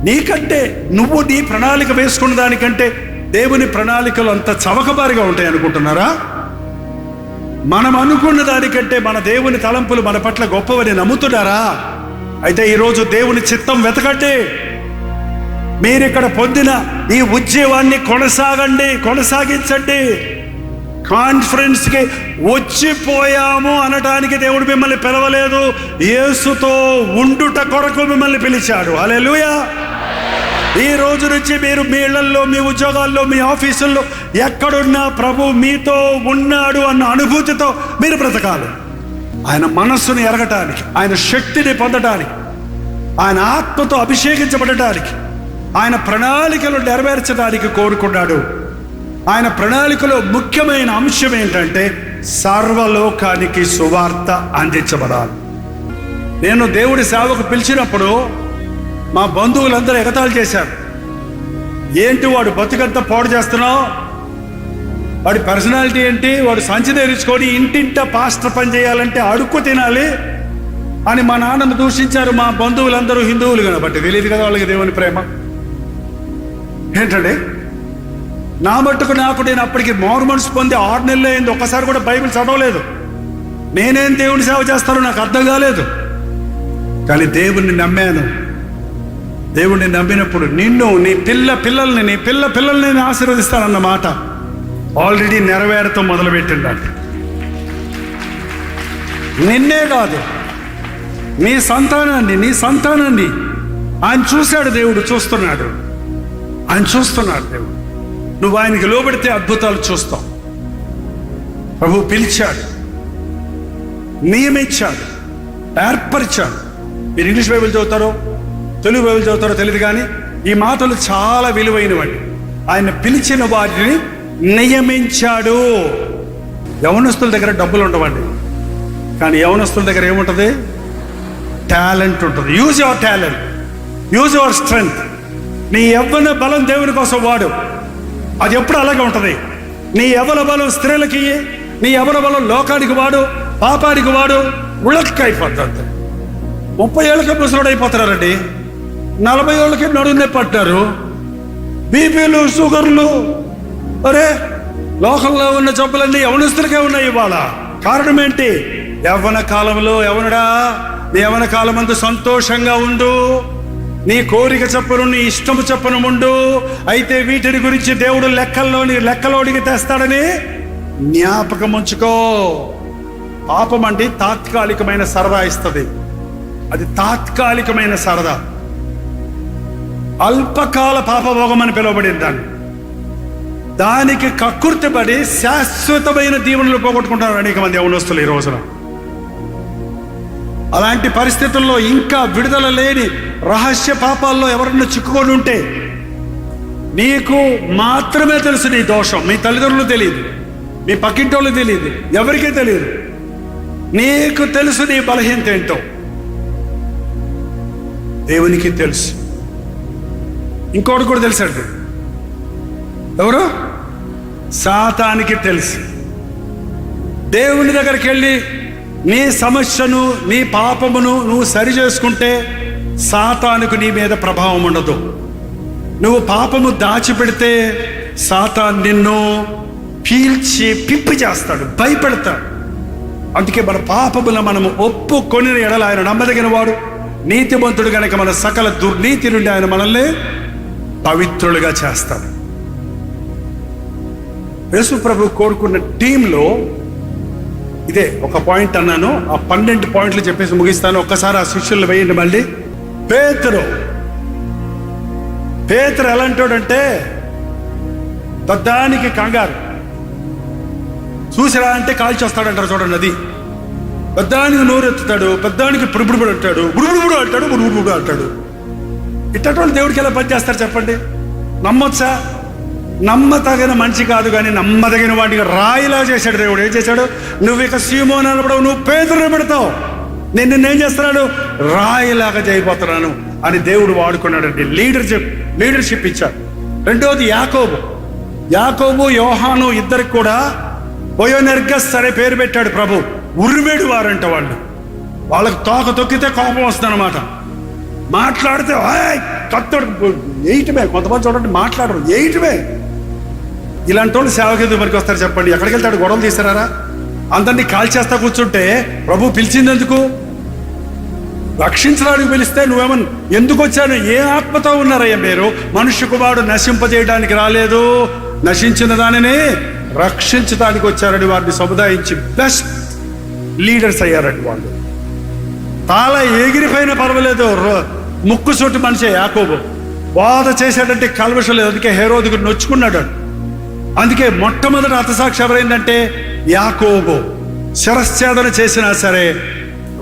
నీకంటే నువ్వు నీ ప్రణాళిక వేసుకున్న దానికంటే దేవుని ప్రణాళికలు అంత చవకబారిగా ఉంటాయి అనుకుంటున్నారా? మనం అనుకున్న దానికంటే మన దేవుని తలంపులు మన పట్ల గొప్పవని నమ్ముతున్నారా? అయితే ఈరోజు దేవుని చిత్తం వెతకండి. మీరిక్కడ పొందిన ఈ ఉద్యమాన్ని కొనసాగించండి. కాన్ఫరెన్స్కి వచ్చిపోయాము అనటానికి దేవుడు మిమ్మల్ని పిలవలేదు, యేసుతో ఉండుట కొరకు మిమ్మల్ని పిలిచాడు. హల్లెలూయా. ఈ రోజు నుంచి మీరు మీ ఇళ్లల్లో, మీ ఉద్యోగాల్లో, మీ ఆఫీసుల్లో ఎక్కడున్నా ప్రభు మీతో ఉన్నాడు అన్న అనుభూతితో మీరు బ్రతకాలి. ఆయన మనస్సును ఎరగటానికి, ఆయన శక్తిని పొందటానికి, ఆయన ఆత్మతో అభిషేకించబడటానికి, ఆయన ప్రణాళికలు నెరవేర్చడానికి కోరుకున్నాడు. ఆయన ప్రణాళికలో ముఖ్యమైన అంశం ఏంటంటే సర్వలోకానికి సువార్త అందించబడాలి. నేను దేవుడి సేవకు పిలిచినప్పుడు మా బంధువులందరూ ఎగతాళి చేశారు. ఏంటి వాడు బతుకంతా పాడు చేస్తున్నావు, వాడి పర్సనాలిటీ ఏంటి, వాడు సంచి తెరుచుకొని ఇంటింట పాస్టర్ పని చేయాలంటే అడుక్కు తినాలి అని మా నాన్నను దూషించారు. మా బంధువులందరూ హిందువులు కాబట్టి తెలియదు కదా వాళ్ళకి దేవుని ప్రేమ ఏంటండి. నా మట్టుకు నాకు నేను అప్పటికి మారు మనసు పొంది 6 నెలలు అయింది, ఒక్కసారి కూడా బైబిల్ చదవలేదు. నేనేం దేవుని సేవ చేస్తానో నాకు అర్థం కాలేదు. కానీ దేవుణ్ణి నమ్మాను. దేవుణ్ణి నమ్మినప్పుడు నిన్ను, నీ పిల్లల్ని నేను ఆశీర్వదిస్తానన్న మాట ఆల్రెడీ నెరవేరతో మొదలుపెట్టిందంట. నిన్నే కాదు, నీ సంతానాన్ని ఆయన చూశాడు. దేవుడు చూస్తున్నాడు. దేవుడు. నువ్వు ఆయనకి లోబడితే అద్భుతాలు చూస్తావు. ప్రభు పిలిచాడు, నియమించాడు, ఏర్పరిచాడు. మీరు ఇంగ్లీష్ బైబిల్ చదువుతారో తెలుగు బైబిల్ చదువుతారో తెలియదు, కానీ ఈ మాటలు చాలా విలువైనవండి. ఆయన పిలిచిన వారిని నియమించాడు. యవనస్తుల దగ్గర డబ్బులు ఉండవండి, కానీ యవనస్తుల దగ్గర ఏముంటుంది? టాలెంట్ ఉంటుంది. Use your talent, use your strength. నీ యవ్వన బలం దేవుని కోసం వాడు. అది ఎప్పుడు అలాగే ఉంటుంది. నీ యవ్వన బలం స్త్రీలకి, నీ యవ్వన బలం లోకానికి వాడు, పాపానికి వాడు. ఉళక్కైపోతుంది. 30 ఏళ్ళకి ముసలుడు అయిపోతున్నారండి, 40 ఏళ్ళకి నడుము నొప్పి పట్టారు, బీపీలు, షుగర్లు. అరే, లోకంలో ఉన్న జబ్బులన్నీ యవనస్తులకే ఉన్నాయి ఇవాళ. కారణం ఏంటి? యవ్వన కాలంలో యవనుడా, నీ యవ్వన కాలమందు సంతోషంగా ఉండు, నీ కోరిక చప్పును, నీ ఇష్టము చప్పును ఉండు. అయితే వీటిని గురించి దేవుడు లెక్కలోనికి తెస్తాడని జ్ఞాపకం ఉంచుకో. పాపం అంటే తాత్కాలికమైన సరదా ఇస్తుంది. అది తాత్కాలికమైన సరదా, అల్పకాల పాపభోగం అని పిలువబడింది. దానికి కక్కుర్తిపడి శాశ్వతమైన దీవెనలు పోగొట్టుకుంటారు అనేక మంది యవనస్తులు ఈ రోజున. అలాంటి పరిస్థితుల్లో ఇంకా విడుదల లేని రహస్య పాపాల్లో ఎవరన్నా చిక్కుకొని ఉంటే నీకు మాత్రమే తెలుసు నీ దోషం. మీ తల్లిదండ్రులు తెలియదు, మీ పక్కింటోళ్ళు తెలియదు, ఎవరికీ తెలియదు. నీకు తెలుసు నీ బలహీనత ఏంటో, దేవునికి తెలుసు. ఇంకోటి కూడా తెలుసండి. ఎవరు? సాతానికి తెలుసు. దేవుని దగ్గరికి వెళ్ళి నీ సమస్యను, నీ పాపమును నువ్వు సరి చేసుకుంటే సాతానుకు నీ మీద ప్రభావం ఉండదు. నువ్వు పాపము దాచిపెడితే సాతాను నిన్ను పీల్చి పిప్పి చేస్తాడు, భయపెడతాడు. అందుకే మన పాపములను మనము ఒప్పుకొని ఎడల ఆయన నమ్మదగిన వాడు, నీతిమంతుడు గనక మన సకల దుర్నీతి నుండి ఆయన మనల్ని పవిత్రులుగా చేస్తాడు. యేసు ప్రభు కోరుకున్న టీంలో ఇదే ఒక పాయింట్ అన్నాను. ఆ 12 పాయింట్లు చెప్పేసి ముగిస్తాను. ఒక్కసారి ఆ శిష్యులు వేయండి మళ్ళీ. పేతురు ఎలాంటోడంటే దానికి కంగారు. చూసిరా అంటే కాల్చి వస్తాడంటారు చూడండి. అది పెద్దానికి నోరెత్తుతాడు, పెద్దానికి పుడుపుడు అంటాడు, బుడుబుడు అంటాడు, బుడుబుడు అంటాడు. ఇట్టటువంటి దేవుడికి ఎలా పనిచేస్తారు చెప్పండి? నమ్మొచ్చా? నమ్మతగిన మనిషి కాదు, కానీ నమ్మదగిన వాడికి రాయిలా చేశాడు దేవుడు. ఏం చేశాడు? నువ్వు ఇక సీమోను అనబడవు, నువ్వు పేతురుని పెడతావు, నేనేం చేస్తున్నాడు? రాయిలాగా చేయబోతున్నాను అని దేవుడు వాడుకున్నాడండి. లీడర్షిప్ ఇచ్చాడు. రెండోది యాకోబు యోహాను ఇద్దరికి కూడా బోయనెర్గస్ అనే పేరు పెట్టాడు ప్రభు. ఉరిమేడు వారంట వాళ్ళు. వాళ్ళకి తోక తొక్కితే కోపం వస్తుంది అనమాట. మాట్లాడితే కత్తడు ఏయటమే. కొంతమంది చూడండి మాట్లాడరు, ఏయటమే. ఇలాంటి వాళ్ళు సేవకి మనకి వస్తారు చెప్పండి? ఎక్కడికి వెళ్తాడు? గొడవలు తీసారా? అందరినీ కాల్చేస్తా కూర్చుంటే ప్రభు పిలిచింది ఎందుకు? రక్షించడానికి పిలిస్తే నువ్వేమన్నా ఎందుకు వచ్చాను? ఏ ఆత్మతో ఉన్నారయ్యా మీరు? మనుష్య కుమారుడు నశింపజేయడానికి రాలేదు, నశించిన దానిని రక్షించడానికి వచ్చారని వారిని సముదాయించి బెస్ట్ లీడర్స్ అయ్యారండి వాళ్ళు. తాళ ఎగిరిపోయినా పర్వాలేదు, ముక్కు సొట్టు మనిషే యాకోబు. బాధ చేశాడంటే కల్మషం లేదు. అందుకే హేరోదుకు నొచ్చుకున్నాడు. అందుకే మొట్టమొదటి హతసాక్షి ఎవరైందంటే యాకోబు. శిరశ్ఛేదన చేసినా సరే.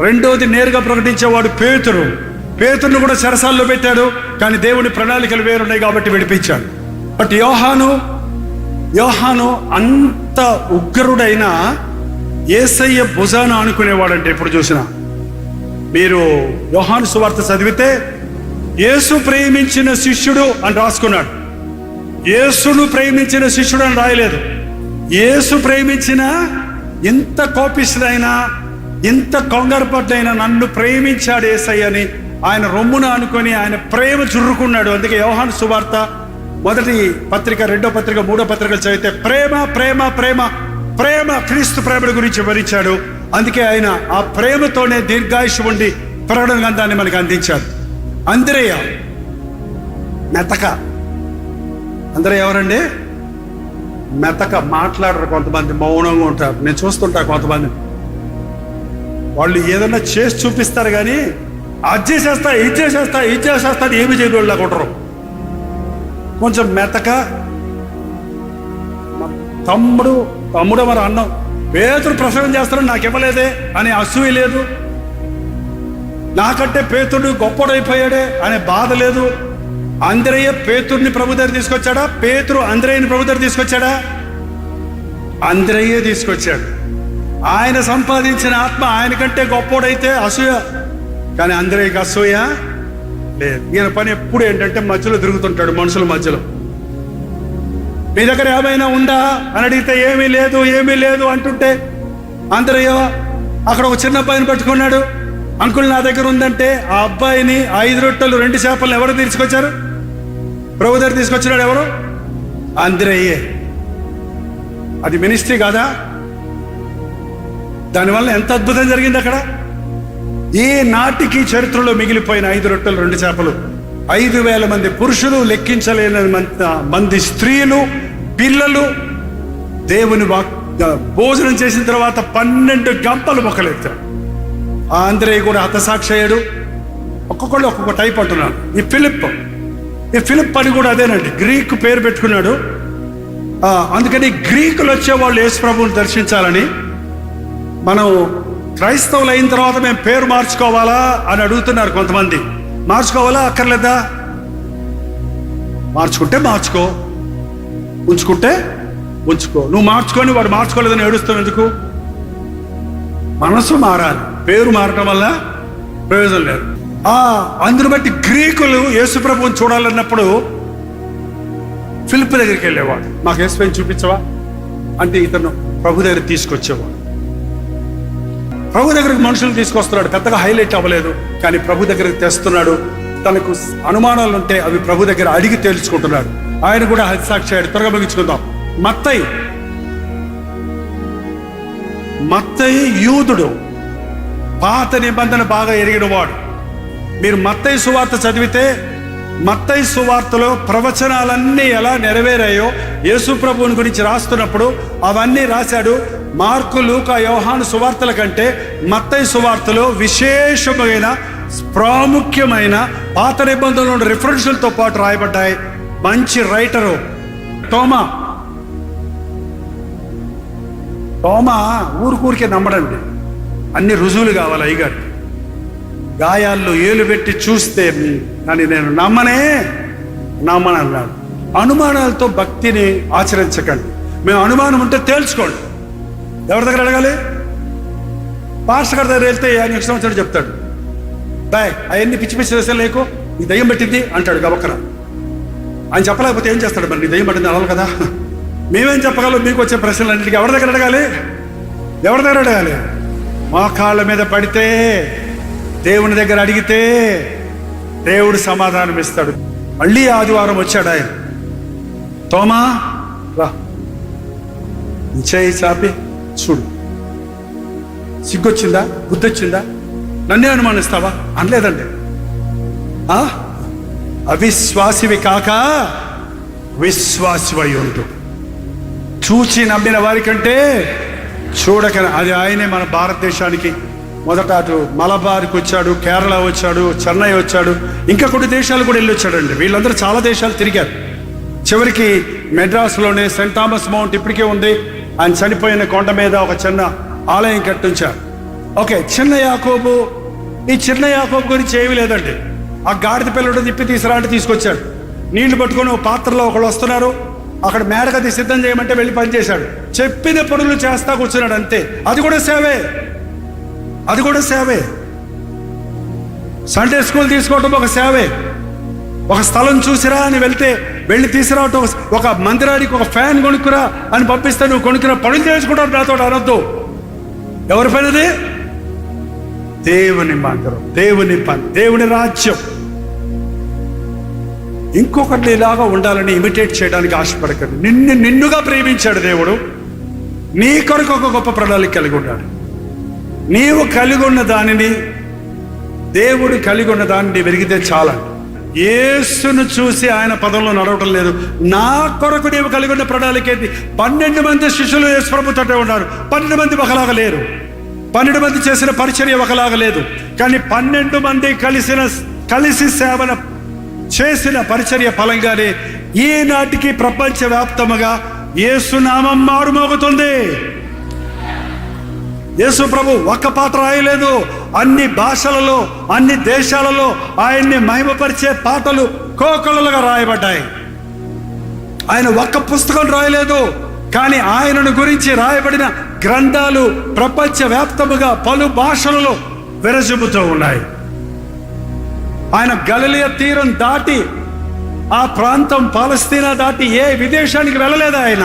రెండోది నేరుగా ప్రకటించేవాడు పేతురును కూడా చెరసాల్లో పెట్టాడు, కానీ దేవుని ప్రణాళికలు వేరున్నాయి కాబట్టి విడిపించాడు. బట్ యోహాను అంత ఉగ్రుడైన యేసయ్య భుజాన ఆనుకునేవాడంటే ఎప్పుడు చూసినా. మీరు యోహాను సువార్త చదివితే యేసు ప్రేమించిన శిష్యుడు అని రాసుకున్నాడు. యేసును ప్రేమించిన శిష్యుడు అని రాయలేదు. యేసు ప్రేమించిన, ఇంత కోపిష్ఠుడైనా, ఇంత కొంగరపడ్డైనా నన్ను ప్రేమించాడు యేసయ్య అని ఆయన రొమ్మున అనుకొని ఆయన ప్రేమ చుర్రుకున్నాడు. అందుకే యోహాను సువార్త మొదటి పత్రిక, రెండో పత్రిక, మూడో పత్రికలు చదివితే ప్రేమ ప్రేమ ప్రేమ ప్రేమ క్రీస్తు ప్రేమల గురించి వివరించాడు. అందుకే ఆయన ఆ ప్రేమతోనే దీర్ఘాయుషు ఉండి ప్రకటన గ్రంథాన్ని మనకు అందించాడు. అంద్రేయ మెతక. అందరూ ఎవరండి? మెతక. మాట్లాడరు కొంతమంది, మౌనంగా ఉంటారు. నేను చూస్తుంటా కొంతమంది వాళ్ళు ఏదన్నా చేసి చూపిస్తారు, కానీ అది చేసేస్తా, ఇది చేసేస్తా ఏమి చేయడం వాళ్ళు కొట్టరు. కొంచెం మెతక. తమ్ముడు మరి అన్నం పేతురు ప్రసంగం చేస్తాడు, నాకు ఇవ్వలేదే అని అసూయ లేదు. నాకంటే పేతుడు గొప్పడైపోయాడే అనే బాధ లేదు. అంద్రేయ పేతుడిని ప్రభు దగ్గర తీసుకొచ్చాడా? పేతురు అంద్రేయని ప్రభు దగ్గర తీసుకొచ్చాడా? అంద్రేయే తీసుకొచ్చాడు. ఆయన సంపాదించిన ఆత్మ ఆయన కంటే గొప్పోడైతే అసూయ, కానీ అంద్రేయకి అసూయ లేదు. ఈయన పని ఎప్పుడు ఏంటంటే మధ్యలో తిరుగుతుంటాడు, మనుషుల మధ్యలో. మీ దగ్గర ఏమైనా ఉందా అని అడిగితే ఏమీ లేదు అంటుంటే, అంద్రేయ అక్కడ ఒక చిన్న అబ్బాయిని పట్టుకున్నాడు. అంకుల్ నా దగ్గర ఉందంటే ఆ అబ్బాయిని 5 రొట్టెలు 2 చేపలు ఎవరు తీసుకొచ్చారు? ప్రభు దగ్గర తీసుకొచ్చినాడు ఎవరు? అంద్రేయే. అది మినిస్ట్రీ కాదా? దానివల్ల ఎంత అద్భుతం జరిగింది అక్కడ. ఏ నాటికి చరిత్రలో మిగిలిపోయిన 5 రొట్టెలు 2 చేపలు, 5,000 మంది పురుషులు, లెక్కించలేని మంది స్త్రీలు, పిల్లలు దేవుని భోజనం చేసిన తర్వాత 12 గంపలు మొక్కలెత్తారు. ఆ అంద్రేయ కూడా హతసాక్షి అయ్యాడు. ఒక్కొక్కళ్ళు ఒక్కొక్క టైప్ అంటున్నాడు. ఈ ఫిలిప్ అని కూడా అదేనండి, గ్రీకు పేరు పెట్టుకున్నాడు. అందుకని గ్రీకులు వచ్చేవాళ్ళు యేసు ప్రభువుని దర్శించాలని, మనం క్రైస్తవులు అయిన తర్వాత మేము పేరు మార్చుకోవాలా అని అడుగుతున్నారు కొంతమంది. మార్చుకోవాలా అక్కర్లేదా? మార్చుకుంటే మార్చుకో, ఉంచుకుంటే ఉంచుకో. నువ్వు మార్చుకొని వాడు మార్చుకోలేదని ఏడుస్తావు ఎందుకు? మనసు మారాలి, పేరు మారటం వల్ల ప్రయోజనం లేదు. అందును బట్టి గ్రీకులు యేసు ప్రభువుని చూడాలన్నప్పుడు ఫిలిప్ దగ్గరికి వెళ్ళేవాడు. మాకు యేసుని చూపించవా అంటే ఇతను ప్రభు దగ్గర తీసుకొచ్చేవాడు. ప్రభు దగ్గరికి మనుషులు తీసుకొస్తున్నాడు. పెద్దగా హైలైట్ అవ్వలేదు, కానీ ప్రభు దగ్గరికి తెస్తున్నాడు. తనకు అనుమానాలు ఉంటే అవి ప్రభు దగ్గర అడిగి తేల్చుకుంటున్నాడు. ఆయన కూడా హతసాక్షి అయ్యాడు. త్వరగా ముగించుకుందాం. మత్తయి యూదుడు, పాత నిబంధన బాగా ఎరిగిన వాడు. మీరు మత్తయి సువార్త చదివితే మత్తయి సువార్తలో ప్రవచనాలన్నీ ఎలా నెరవేరాయో యేసు ప్రభువుని గురించి రాస్తున్నప్పుడు అవన్నీ రాశాడు. మార్కు, లూకా, యోహాను సువార్తల కంటే మత్తయి సువార్తలో విశేషమైన ప్రాముఖ్యమైన పాత నిబంధనలో రిఫరెన్సులతో పాటు రాయబడ్డాయి. మంచి రైటరు తోమా ఊరికే నమ్మడండి, అన్ని రుజువులు కావాలి. అయ్యగారు గాయాల్లో ఏలు పెట్టి చూస్తే అని నేను నమ్మని అన్నాడు. అనుమానాలతో భక్తిని ఆచరించకండి. మేము అనుమానం ఉంటే తేల్చుకోండి. ఎవరి దగ్గర అడగాలి? పాస్టర్ గారి దగ్గర వెళ్తే ఆయన సంవత్సరం చెప్తాడు, బాయ్ అవన్నీ పిచ్చి పిచ్చి వేసే లేకు, నీ దయ్యం పెట్టింది అంటాడు గబక్కన. ఆయన చెప్పలేకపోతే ఏం చేస్తాడు? మరి నీ దయ్యం పట్టింది అనాలి కదా. మేమేం చెప్పగలం? మీకు వచ్చే ప్రశ్నలన్నింటికి ఎవరి దగ్గర అడగాలి? మా కాళ్ళ మీద పడితే, దేవుని దగ్గర అడిగితే దేవుడు సమాధానం ఇస్తాడు. మళ్ళీ ఆదివారం వచ్చాడు ఆయన. తోమా రా, చేయి చాపి చూడు. సిగ్గొచ్చిందా? బుద్ధి వచ్చిందా? నన్నే అనుమానిస్తావా? అనలేదండి. అవిశ్వాసివి కాక విశ్వాసివై ఉండు. చూచి నమ్మిన వారికంటే చూడక. అది ఆయనే మన భారతదేశానికి మొదట అటు మలబార్కి వచ్చాడు, కేరళ వచ్చాడు, చెన్నై వచ్చాడు, ఇంకా కొన్ని దేశాలు కూడా వెళ్ళి వచ్చాడండి. వీళ్ళందరూ చాలా దేశాలు తిరిగారు. చివరికి మెడ్రాస్లోనే సెయింట్ థామస్ మౌంట్ ఇప్పటికే ఉంది. ఆయన చనిపోయిన కొండ మీద ఒక చిన్న ఆలయం కట్టించారు. ఓకే, చిన్న యాకోబు గురించి ఏమీ లేదండి. ఆ గాడిద పిల్లడు తిప్పి తీసుకురాంటే తీసుకొచ్చాడు. నీళ్లు పట్టుకొని ఒక పాత్రలో ఒకళ్ళు వస్తున్నారు, అక్కడ మేడగది సిద్ధం చేయమంటే వెళ్ళి పనిచేశాడు. చెప్పిన పనులు చేస్తా కూర్చున్నాడు, అంతే. అది కూడా సేవే. సండే స్కూల్ తీసుకోవటం ఒక సేవే. ఒక స్థలం చూసిరా అని వెళ్ళి తీసుకురావటం, ఒక మందిరానికి ఒక ఫ్యాన్ కొనుక్కురా అని పంపిస్తే నువ్వు కొనుక్కురా, పనులు చేసుకుంటావు నాతో అనొద్దు. ఎవరి పనిది? దేవుని మందిరం, దేవుని పని, దేవుని రాజ్యం. ఇంకొకరిని ఇలాగా ఉండాలని ఇమిటేట్ చేయడానికి ఆశపడకండి. నిన్నుగా ప్రేమించాడు దేవుడు. నీ కొరకు ఒక గొప్ప ప్రణాళిక కలిగి ఉన్నాడు. నీవు కలిగి ఉన్న దానిని, దేవుడు కలిగి ఉన్న దానిని వెలిగితే చాలండి. యేసును చూసి ఆయన పదంలో నడవటం లేదు. నా కొరకు నీవు కలిగి ఉన్న ప్రణాళిక ఏంటి? 12 మంది శిష్యులు యేసు ప్రభుతోటే ఉన్నారు. 12 మంది ఒకలాగా లేరు. 12 మంది చేసిన పరిచర్య ఒకలాగా లేదు. కానీ 12 మంది కలిసి సేవన చేసిన పరిచర్య ఫలంగానే ఈనాటికి ప్రపంచవ్యాప్తముగా యేసు నామం మారుమోగుతుంది. యేసు ప్రభు ఒక్క పాట రాయలేదు. అన్ని భాషలలో, అన్ని దేశాలలో ఆయన్ని మహిమపరిచే పాటలు కోకొల్లలుగా రాయబడ్డాయి. ఆయన ఒక్క పుస్తకం రాయలేదు, కానీ ఆయనను గురించి రాయబడిన గ్రంథాలు ప్రపంచవ్యాప్తముగా పలు భాషలలో విరజిమ్ముతూ ఉన్నాయి. ఆయన గలిలయ తీరం దాటి, ఆ ప్రాంతం పాలస్తీనా దాటి ఏ విదేశానికి వెళ్ళలేదు ఆయన.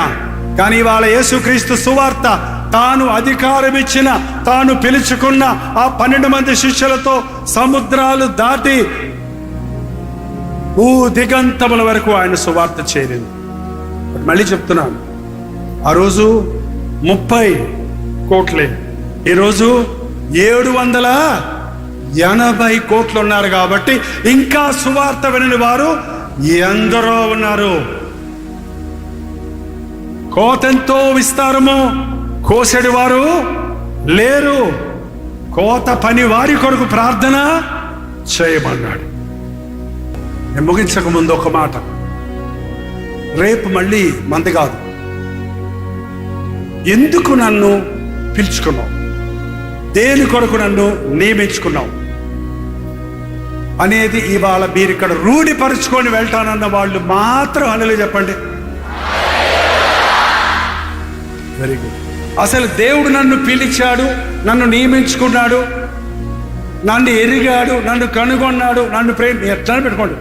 కానీ ఇవాళ యేసుక్రీస్తు సువార్త తాను అధికారం ఇచ్చిన, తాను పిలుచుకున్న ఆ 12 మంది శిష్యులతో సముద్రాలు దాటి భూ దిగంతముల వరకు ఆయన సువార్త చేరింది. మళ్ళీ చెప్తున్నాను, ఆ రోజు 30 కోట్లే, ఈరోజు 780 కోట్లు ఉన్నారు. కాబట్టి ఇంకా సువార్త వినని వారు ఎందరో ఉన్నారు. కోతెంతో విస్తారము, కోసెడి వారు లేరు. కోత పని వారి కొరకు ప్రార్థన చేయమన్నాడు. నేను ముగించక ముందు ఒక మాట. రేపు మళ్ళీ మంది కాదు. ఎందుకు నన్ను పిలుచుకున్నావు? దేని కొరకు నన్ను నియమించుకున్నావు అనేది ఇవాళ మీరు ఇక్కడ రూఢిపరుచుకొని వెళ్తానన్న వాళ్ళు మాత్రం అనలే చెప్పండి. Very good. అసలు దేవుడు నన్ను పిలిచాడు, నన్ను నియమించుకున్నాడు, నన్ను ఎరిగాడు, నన్ను కనుగొన్నాడు, నన్ను ఎట్లా పెట్టుకోండి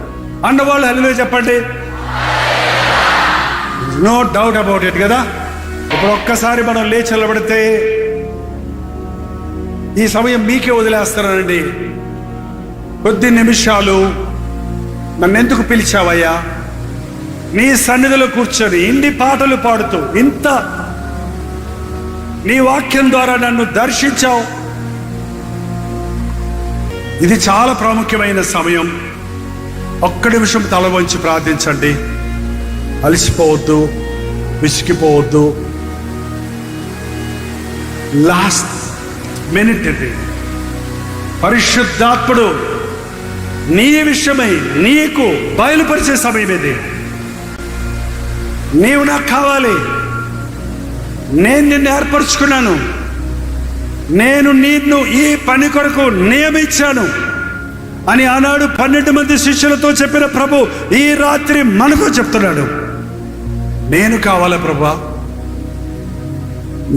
అన్నవాళ్ళు హల్లెలూయా చెప్పండి. నో డౌట్ అబౌట్ ఇట్ కదా. ఇప్పుడు ఒక్కసారి మనం లేచి నిలబడితే, ఈ సమయం మీకే వదిలేస్తానండి. కొద్ది నిమిషాలు నన్ను ఎందుకు పిలిచావయ్యా? నీ సన్నిధిలో కూర్చొని ఇన్ని పాటలు పాడుతూ, ఇంత నీ వాక్యం ద్వారా నన్ను దర్శించావు. ఇది చాలా ప్రాముఖ్యమైన సమయం. ఒక్క నిమిషం తల వంచి ప్రార్థించండి. అలసిపోవద్దు, విసిగిపోవద్దు. లాస్ట్ మినిట్ ఇది. పరిశుద్ధాత్ముడు నీ విషయమై నీకు బయలుపరిచే సమయం ఇది. నీవు నాకు కావాలి. నేను నిన్ను ఏర్పరచుకున్నాను. నేను నిన్ను ఈ పని కొరకు నియమించాను. అని ఆనాడు 12 మంది శిష్యులతో చెప్పిన ప్రభు ఈ రాత్రి మనకు చెప్తున్నాడు, నేను కావాలా ప్రభువా?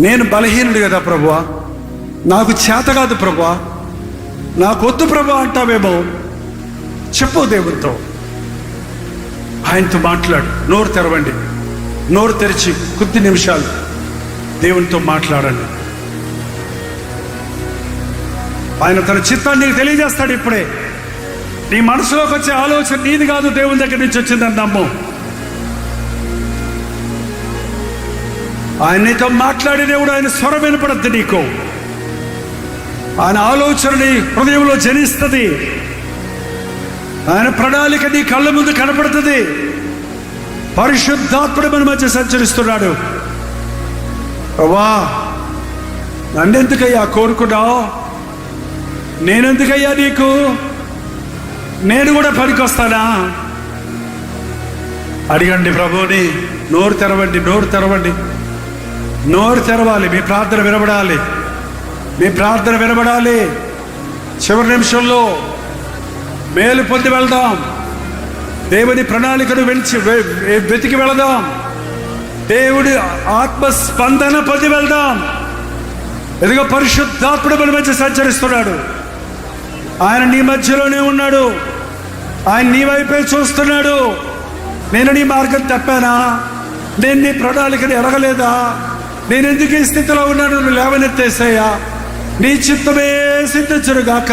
నేను బలహీనుడు కదా ప్రభువా, నాకు చేత కాదు ప్రభువా, నాకొద్దు ప్రభువా అంటావేమో. చెప్పు దేవునితో, ఆయనతో మాట్లాడు. నోరు తెరవండి, నోరు తెరిచి కొద్ది నిమిషాలు దేవునితో మాట్లాడండి. ఆయన తన చిత్తాన్ని నీకు తెలియజేస్తాడు. ఇప్పుడే నీ మనసులోకి వచ్చే ఆలోచన నీది కాదు, దేవుని దగ్గర నుంచి వచ్చిందని నమ్ము. ఆయన నీతో మాట్లాడే దేవుడు, ఆయన స్వరం వినపడద్దు నీకు. ఆయన ఆలోచన నీ హృదయంలో జనిస్తుంది. ఆయన ప్రణాళిక నీ కళ్ళ ముందు కనపడుతుంది. పరిశుద్ధాత్ముడు మన మధ్య సంచరిస్తున్నాడు. ప్రభా, నన్నెందుకయ్యా కోరుకున్నావు? నేనెందుకయ్యా నీకు? నేను కూడా పనికొస్తానా? అడిగండి ప్రభువుని. నోరు తెరవండి, నోరు తెరవండి, నోరు తెరవాలి. మీ ప్రార్థన వినబడాలి, మీ ప్రార్థన వినబడాలి. చివరి నిమిషంలో మేలు పొంది వెళ్దాం. దేవుని ప్రణాళికను వెతికి వెళదాం. దేవుడి ఆత్మ స్పందన పొంది వెళ్దాం. ఎదుగో పరిశుద్ధాత్ముడు మన మధ్య సంచరిస్తున్నాడు. ఆయన నీ మధ్యలోనే ఉన్నాడు. ఆయన నీ వైపే చూస్తున్నాడు. నేను నీ మార్గం తప్పానా? నేను నీ ప్రణాళికను ఎరగలేదా? నేను ఎందుకు ఈ స్థితిలో ఉన్నాను? నువ్వు లేవనెత్తేసాయా? నీ చిత్తమే సిద్ధించును గాక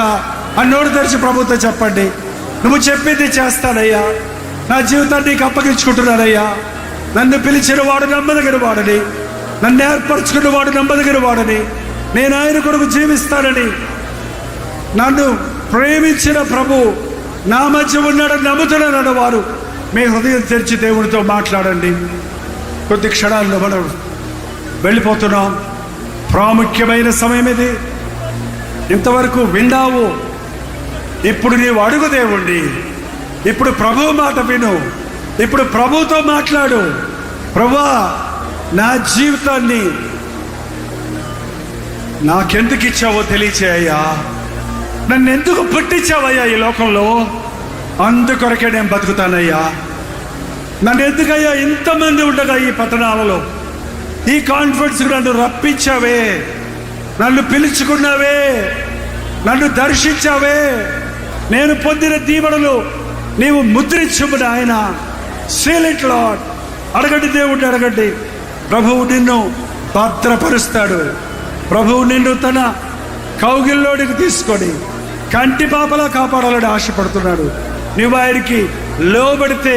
అని నోరు తెరిచి ప్రభుత్వం చెప్పండి. నువ్వు చెప్పింది చేస్తానయ్యా. నా జీవితాన్ని నీకు అప్పగించుకుంటున్నానయ్యా. నన్ను పిలిచిన వాడు నమ్మదగిన వాడని, నన్ను ఏర్పరచుకున్న వాడు నమ్మదగిన వాడని, నేను ఆయన కొరకు జీవిస్తానని, నన్ను ప్రేమించిన ప్రభు నా మధ్య ఉన్నాడని నమ్ముతున్నానన్న వారు మీ హృదయం తెరిచి దేవుడితో మాట్లాడండి. కొద్ది క్షణాల్లో మనం వెళ్ళిపోతున్నాం. ప్రాముఖ్యమైన సమయం ఇది. ఇంతవరకు విన్నావు, ఇప్పుడు నీవు అడుగు దేవుణ్ణి. ఇప్పుడు ప్రభువు మాట విను. ఇప్పుడు ప్రభువుతో మాట్లాడు. ప్రభువా, నా జీవితాన్ని నాకెందుకు ఇచ్చావో తెలియచేయ్యా. నన్ను ఎందుకు పుట్టించావయ్యా ఈ లోకంలో? అందుకొరకే నేను బతుకుతానయ్యా. నన్ను ఎందుకయ్యా ఇంతమంది ఉండగా ఈ పట్టణాలలో ఈ కాన్ఫరెన్స్కి నన్ను రప్పించావే, నన్ను పిలుచుకున్నావే, నన్ను దర్శించావే. నేను పొందిన దీవెనలు నీవు ముద్రించుమని ఆయన సీల్ లార్డ్. అడగండి, దేవుడిని అడగండి. ప్రభువు నిన్ను భద్రపరుస్తాడు. ప్రభువు నిన్ను తన కౌగిల్లోనికి తీసుకొని కంటి పాపలా కాపాడాలని ఆశపడుతున్నాడు. నీవు ఆయనకి లోబడితే,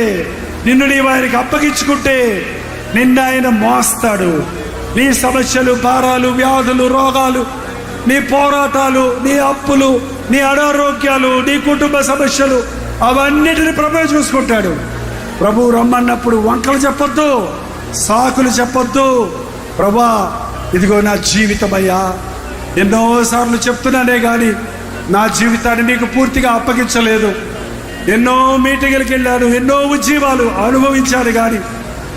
నిన్ను నీవు ఆయనకి అప్పగించుకుంటే నిన్ను ఆయన మోస్తాడు. నీ సమస్యలు, భారాలు, వ్యాధులు, రోగాలు, నీ పోరాటాలు, నీ అప్పులు, నీ అనారోగ్యాలు, నీ కుటుంబ సమస్యలు అవన్నిటిని ప్రభువు చూసుకుంటాడు. ప్రభువు రమ్మన్నప్పుడు వంకలు చెప్పొద్దు, సాకులు చెప్పొద్దు. ప్రభా, ఇదిగో నా జీవితమయ్యా, ఎన్నోసార్లు చెప్తున్నానే కానీ నా జీవితాన్ని నీకు పూర్తిగా అప్పగించలేదు. ఎన్నో మీటింగులకు వెళ్ళాను, ఎన్నో ఉద్యమాలు అనుభవించాను, కానీ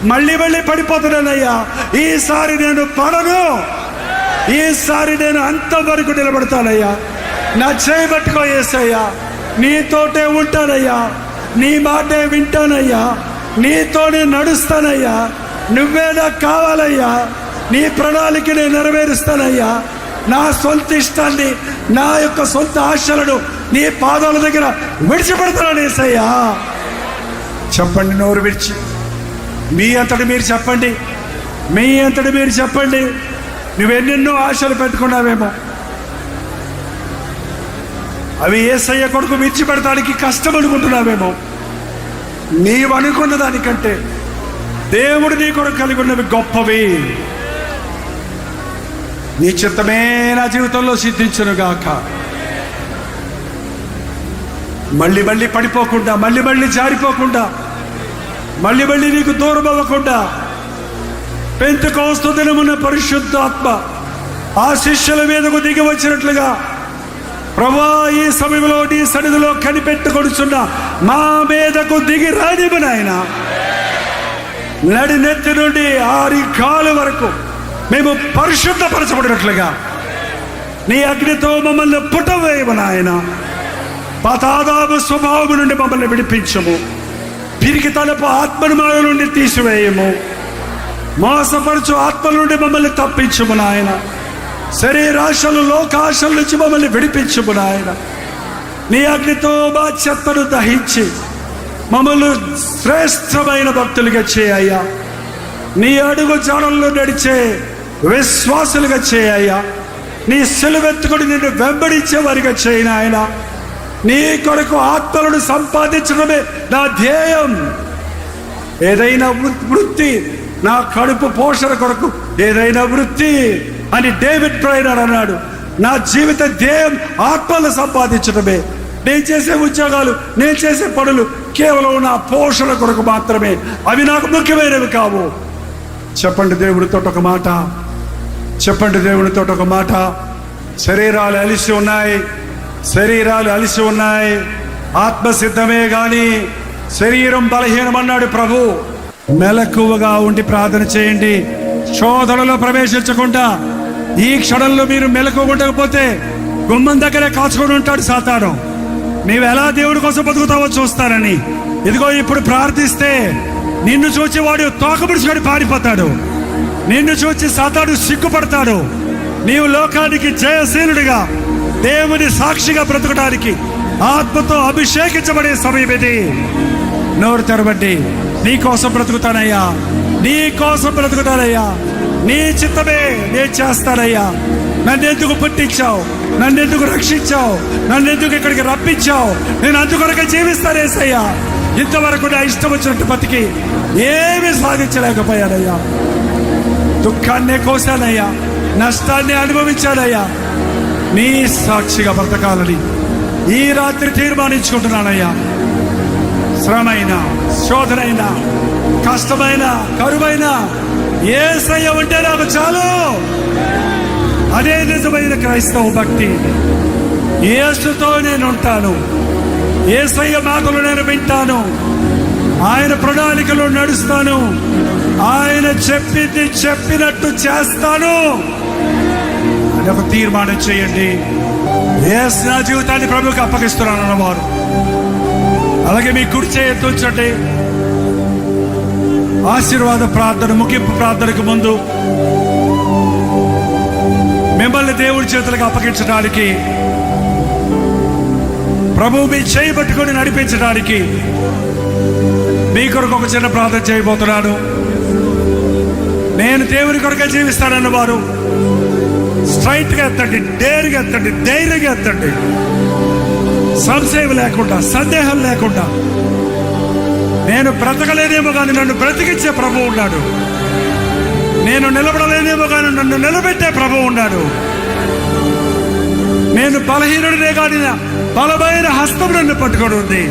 మళ్ళీ మళ్ళీ పడిపోతున్నానయ్యా. ఈసారి నేను పడను. ఈసారి నేను అంతవరకు నిలబడతానయ్యా. నా చేయి పట్టుకో యేసయ్యా. నీతోటే ఉంటానయ్యా, నీ మాటే వింటానయ్యా, నీతోనే నడుస్తానయ్యా. నువ్వే నాకు కావాలయ్యా. నీ ప్రణాళిక నేను నెరవేరుస్తానయ్యా. నా సొంత ఇష్టాన్ని, నా యొక్క సొంత ఆశలను నీ పాదాల దగ్గర విడిచిపెడతాను యేసయ్యా. చెప్పండి, నోరు విడిచి. మీ అంతటి మీరు చెప్పండి, మీ అంతటి మీరు చెప్పండి. నువ్వెన్నెన్నో ఆశలు పెట్టుకున్నావేమో, అవి యేసయ్య కొడుకు విడిచిపెడతానికి కష్టం అనుకుంటున్నావేమో. నీవు అనుకున్న దానికంటే దేవుడు నీ కొరకు కలిగి ఉన్నవి గొప్పవి. నీ చిత్తమే నా జీవితంలో సిద్ధించునుగాక. మళ్ళీ మళ్ళీ పడిపోకుండా, మళ్ళీ మళ్ళీ జారిపోకుండా, మళ్ళీ మళ్ళీ నీకు దూరం అవ్వకుండా, పెంతెకోస్తు దినమున పరిశుద్ధాత్మ ఆ శిష్యుల మీదకు దిగి వచ్చినట్లుగా ప్రభువా, ఈ సమయంలో నీ సన్నిధిలో కనిపెట్టుకొనుచున్న మా మీదకు దిగి రానివ్వు నాయన. నడినెత్తి నుండి ఆరి కాలు వరకు మేము పరిశుద్ధపరచబడినట్లుగా నీ అగ్నితో మమ్మల్ని పుట్టవేయవు నాయన. పాతాళపు స్వభావం నుండి మమ్మల్ని విడిపించము. పిరికి తలపు ఆత్మను మా నుండి తీసివేయము. మోసపరచు ఆత్మ నుండి మమ్మల్ని తప్పించుము నాయన. శరీరాశలు లోకాశల నుంచి మమ్మల్ని విడిపించుము నాయన. నీ అగ్నితో మా చెత్తను దహించి మమ్మల్ని శ్రేష్టమైన భక్తులుగా చేయయ్యా. నీ అడుగు జాడల్లో నడిచే విశ్వాసులుగా చేయయ్యా. నీ సిలువెత్తుకుని నిన్ను వెంబడించే వారిగా చేయను ఆయన. నీ కొరకు ఆత్మలను సంపాదించడమే నా ధ్యేయం. ఏదైనా వృత్తి, నా కడుపు పోషణ కొరకు ఏదైనా వృత్తి అని డేవిడ్ ప్రైనర్ అన్నాడు. నా జీవిత ధ్యేయం ఆత్మలను సంపాదించడమే. నేను చేసే ఉద్యోగాలు, నేను చేసే పనులు కేవలం నా పోషణ కొరకు మాత్రమే. అవి నాకు ముఖ్యమైనవి కావు. చెప్పండి దేవుడితో ఒక మాట, చెప్పండి దేవుడితో ఒక మాట. శరీరాలు అలిసి ఉన్నాయి, శరీరాలు అలిసి ఉన్నాయి. ఆత్మ సిద్ధమే గాని శరీరం బలహీనమన్నాడు ప్రభు. మెలకువగా ఉండి ప్రార్థన చేయండి. శోధనలో ప్రవేశించకుండా ఈ క్షణంలో మీరు మెలకువ ఉండకపోతే గుమ్మం దగ్గరే కాచుకొని ఉంటాడు సాతాను. నీవు ఎలా దేవుడి కోసం బతుకుతావో చూస్తానని. ఇదిగో ఇప్పుడు ప్రార్థిస్తే నిన్ను చూచి వాడు తోకముడుచుకొని పారిపోతాడు. నిన్ను చూచి సాతాను సిగ్గుపడతాడు. నీవు లోకానికి జయశీలుడిగా దేవుని సాక్షిగా బ్రతకడానికి ఆత్మతో అభిషేకించబడే సమయం ఇది. నోరు తెరవండి. నీ కోసం బ్రతుకుతానయ్యా, నీ కోసం బ్రతుకుతానయ్యా, నీ చిత్తమే నేను చేస్తానయ్యా. నన్నెందుకు పుట్టించావు, నన్నెందుకు రక్షించావు, నన్నెందుకు ఇక్కడికి రప్పించావు, నేను అందుకొరకే జీవిస్తానేసయ్యా. ఇంతవరకు నా ఇష్టం వచ్చినట్టు బతికి ఏమీ సాధించలేకపోయానయ్యా. దుఃఖాన్నే కోసానయ్యా, నష్టాన్ని అనుభవించానయ్యా. నీ సాక్షిగా బ్రతకాలని ఈ రాత్రి తీర్మానించుకుంటున్నానయ్యా. శ్రమైన, శోధనైన, కష్టమైన, కరువైన యేసయ్య ఉంటే నాకు చాలు. అదే నిజమైన క్రైస్తవ భక్తి. యేసుతో నేను ఉంటాను, యేసయ్య మాటలు నేను వింటాను, ఆయన ప్రణాళికలో నడుస్తాను, ఆయన చెప్పింది చెప్పినట్టు చేస్తాను అని ఒక తీర్మానం చేయండి. యేసు నా జీవితాన్ని ప్రభువుకి అప్పగిస్తున్నాను అన్నవారు అలాగే మీ కుడి చేయి ఉంచండి. ఆశీర్వాద ప్రార్థన, ముగింపు ప్రార్థనకు ముందు మిమ్మల్ని దేవుడి చేతులకు అప్పగించడానికి, ప్రభువు మీ చేయి పట్టుకొని నడిపించడానికి మీ కొరకు ఒక చిన్న ప్రార్థన చేయబోతున్నాను. నేను దేవుని కొరకే జీవిస్తానన్న వారు స్ట్రైట్ గా ఎత్తండి, డేరుగా ఎత్తండి, ధైర్యంగా ఎత్తండి. సంశయం లేకుండా, సందేహం లేకుండా. నేను బ్రతకలేనేమో కానీ నన్ను బ్రతికించే ప్రభువు ఉన్నాడు. నేను నిలబడలేనేమో కానీ నన్ను నిలబెట్టే ప్రభువు ఉన్నాడు. నేను బలహీనుడినే కానీ బలమైన హస్తం నన్ను పట్టుకొని ఉంది.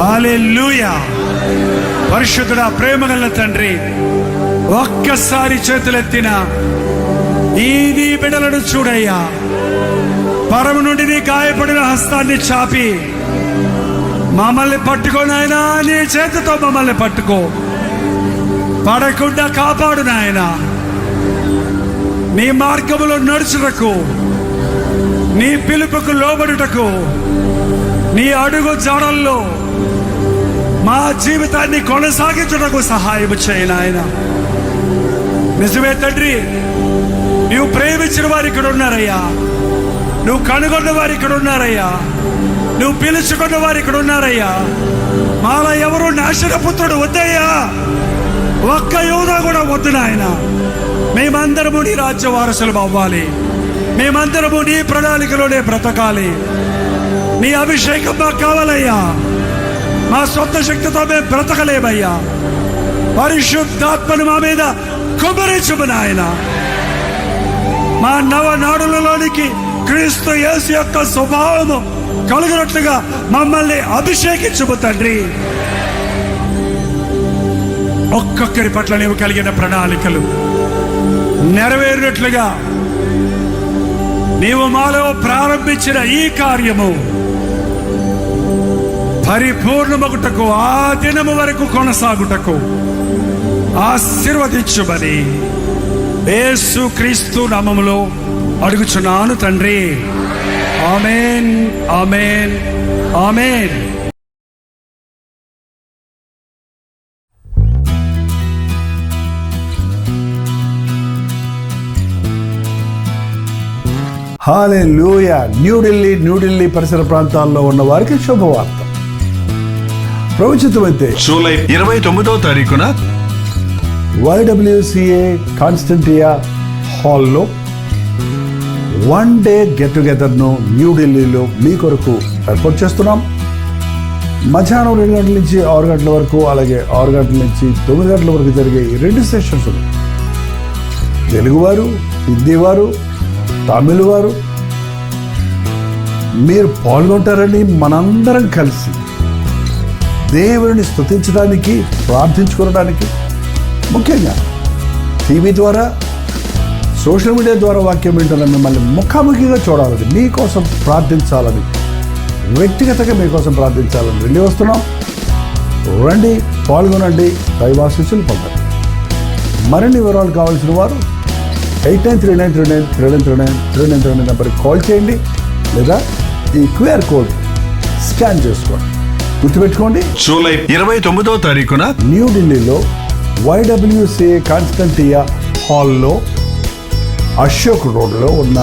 హల్లెలూయా. పరిశుద్ధుడా, ప్రేమగల తండ్రి, ఒక్కసారి చేతులెత్తిన ఈ నీ బిడ్డలను చూడయ్యా. పరము నుండి నీ గాయపడిన హస్తాన్ని చాపి మమ్మల్ని పట్టుకో నాయనా. నీ చేతితో మమ్మల్ని పట్టుకో, పడకుండా కాపాడు నాయన. నీ మార్గములో నడుచుటకు, నీ పిలుపుకు లోబడుటకు, నీ అడుగు జాడల్లో మా జీవితాన్ని కొనసాగించుటకు సహాయం చేయి నాయన. నిజమే తండ్రి, నువ్వు ప్రేమించిన వారు ఇక్కడ ఉన్నారయ్యా, నువ్వు కనుగొన్న వారు ఇక్కడ ఉన్నారయ్యా, నువ్వు పిలుచుకున్న వారు ఇక్కడ ఉన్నారయ్యా. మాలా ఎవరు నాశనపుత్రుడు వద్దయ్యా, ఒక్క యోధా కూడా వద్దు నాయన. మేమందరము నీ రాజ్య వారసులం అవ్వాలి, మేమందరము నీ ప్రణాళికలోనే బ్రతకాలి. నీ అభిషేకం మాకు కావాలయ్యా. మా సొంత శక్తితో మేము బ్రతకలేమయ్యా. పరిశుద్ధాత్మను మా మీద కుమ్మరించుము నాయన. మా నవనాడులలోనికి క్రీస్తు యేసు యొక్క స్వభావము కలుగునట్లుగా మమ్మల్ని అభిషేకించుము తండ్రి. ఒక్కొక్కరి పట్ల నీవు కలిగిన ప్రణాళికలు నెరవేరినట్లుగా నీవు మాలో ప్రారంభించిన ఈ కార్యము పరిపూర్ణమగుటకు, ఆ దినము వరకు కొనసాగుటకు ఆశీర్వదించుమని యేసు క్రీస్తు నామములో అడుగుచున్నాను తండ్రి. ఆమేన్, ఆమేన్, ఆమేన్. హల్లెలూయా. న్యూఢిల్లీ పరిసర ప్రాంతాల్లో ఉన్న వారికి శుభవార్త. ప్రవచితమైతే జూలై 29వ తారీఖున YWCA కాన్స్టంటియా హాల్లో 1 డే గెట్ టుగెదర్ను న్యూఢిల్లీలో మీ కొరకు ఏర్పాటు చేస్తున్నాం. మధ్యాహ్నం 2 గంటల నుంచి 6 గంటల వరకు, అలాగే 6 గంటల నుంచి 9 గంటల వరకు జరిగే ఈ 2 సెషన్స్ తెలుగువారు, హిందీ వారు, తమిళ వారు మీరు పాల్గొంటారని మనందరం కలిసి దేవుని స్తుతించడానికి, ప్రార్థించుకోవడానికి, ముఖ్యంగా టీవీ ద్వారా, సోషల్ మీడియా ద్వారా వాక్యం వింటున్న మిమ్మల్ని ముఖాముఖిగా చూడాలని, మీకోసం ప్రార్థించాలని, వ్యక్తిగతంగా మీకోసం ప్రార్థించాలని వెళ్ళి వస్తున్నాం. రండి, పాల్గొనండి, దైవాశీస్సులు పొందండి. మరిన్ని వివరాలు కావాల్సిన వారు 8939393939 నెంబర్కి కాల్ చేయండి, లేదా ఈ QR కోడ్ స్కాన్ చేసుకోండి. గుర్తుపెట్టుకోండి, జూలై 29వ తారీఖున న్యూఢిల్లీలో YWCA కాన్స్టంటియా హాల్లో, అశోక్ రోడ్లో ఉన్న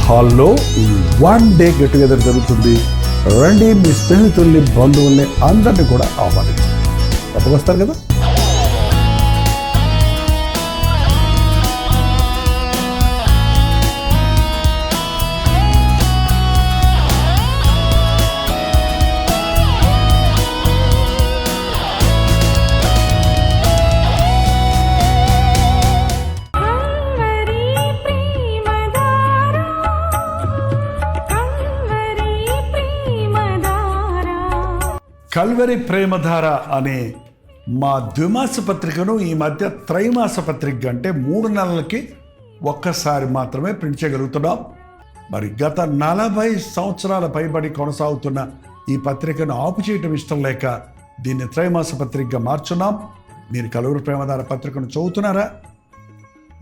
హాల్లో ఈ 1 డే గెట్ టుగెదర్ జరుగుతుంది. రండి, మీ స్నేహితుల్ని, బంధువుల్ని అందరినీ కూడా ఆహ్వానించండి. తప్పకొస్తారు కదా. కల్వరి ప్రేమధార అనే మా ద్విమాస పత్రికను ఈ మధ్య త్రైమాస పత్రిక అంటే 3 నెలలకి ఒక్కసారి మాత్రమే ప్రింట్ చేయగలుగుతున్నాం. మరి గత 40 సంవత్సరాల పైబడి కొనసాగుతున్న ఈ పత్రికను ఆపు చేయటం ఇష్టం లేక దీన్ని త్రైమాస పత్రికగా మార్చున్నాం. మీరు కల్వరి ప్రేమధార పత్రికను చదువుతున్నారా?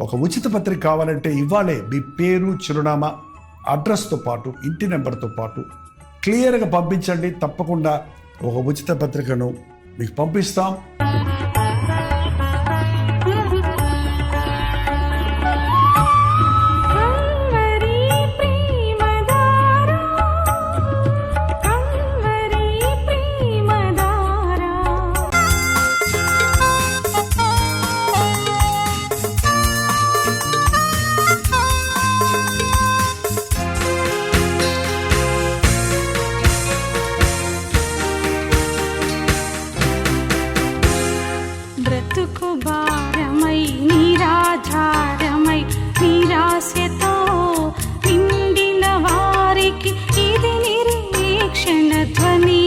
ఒక ఉచిత పత్రిక కావాలంటే ఇవ్వాలే మీ పేరు, చిరునామా, అడ్రస్తో పాటు, ఇంటి నెంబర్తో పాటు క్లియర్గా పంపించండి. తప్పకుండా ఒక ఉచిత పత్రికను మీకు పంపిస్తాం. బ్రతుకు భారమై నిరాధారమై నిరాశతో నిండిన వారికి ఇది నిరీక్షణ ధ్వని.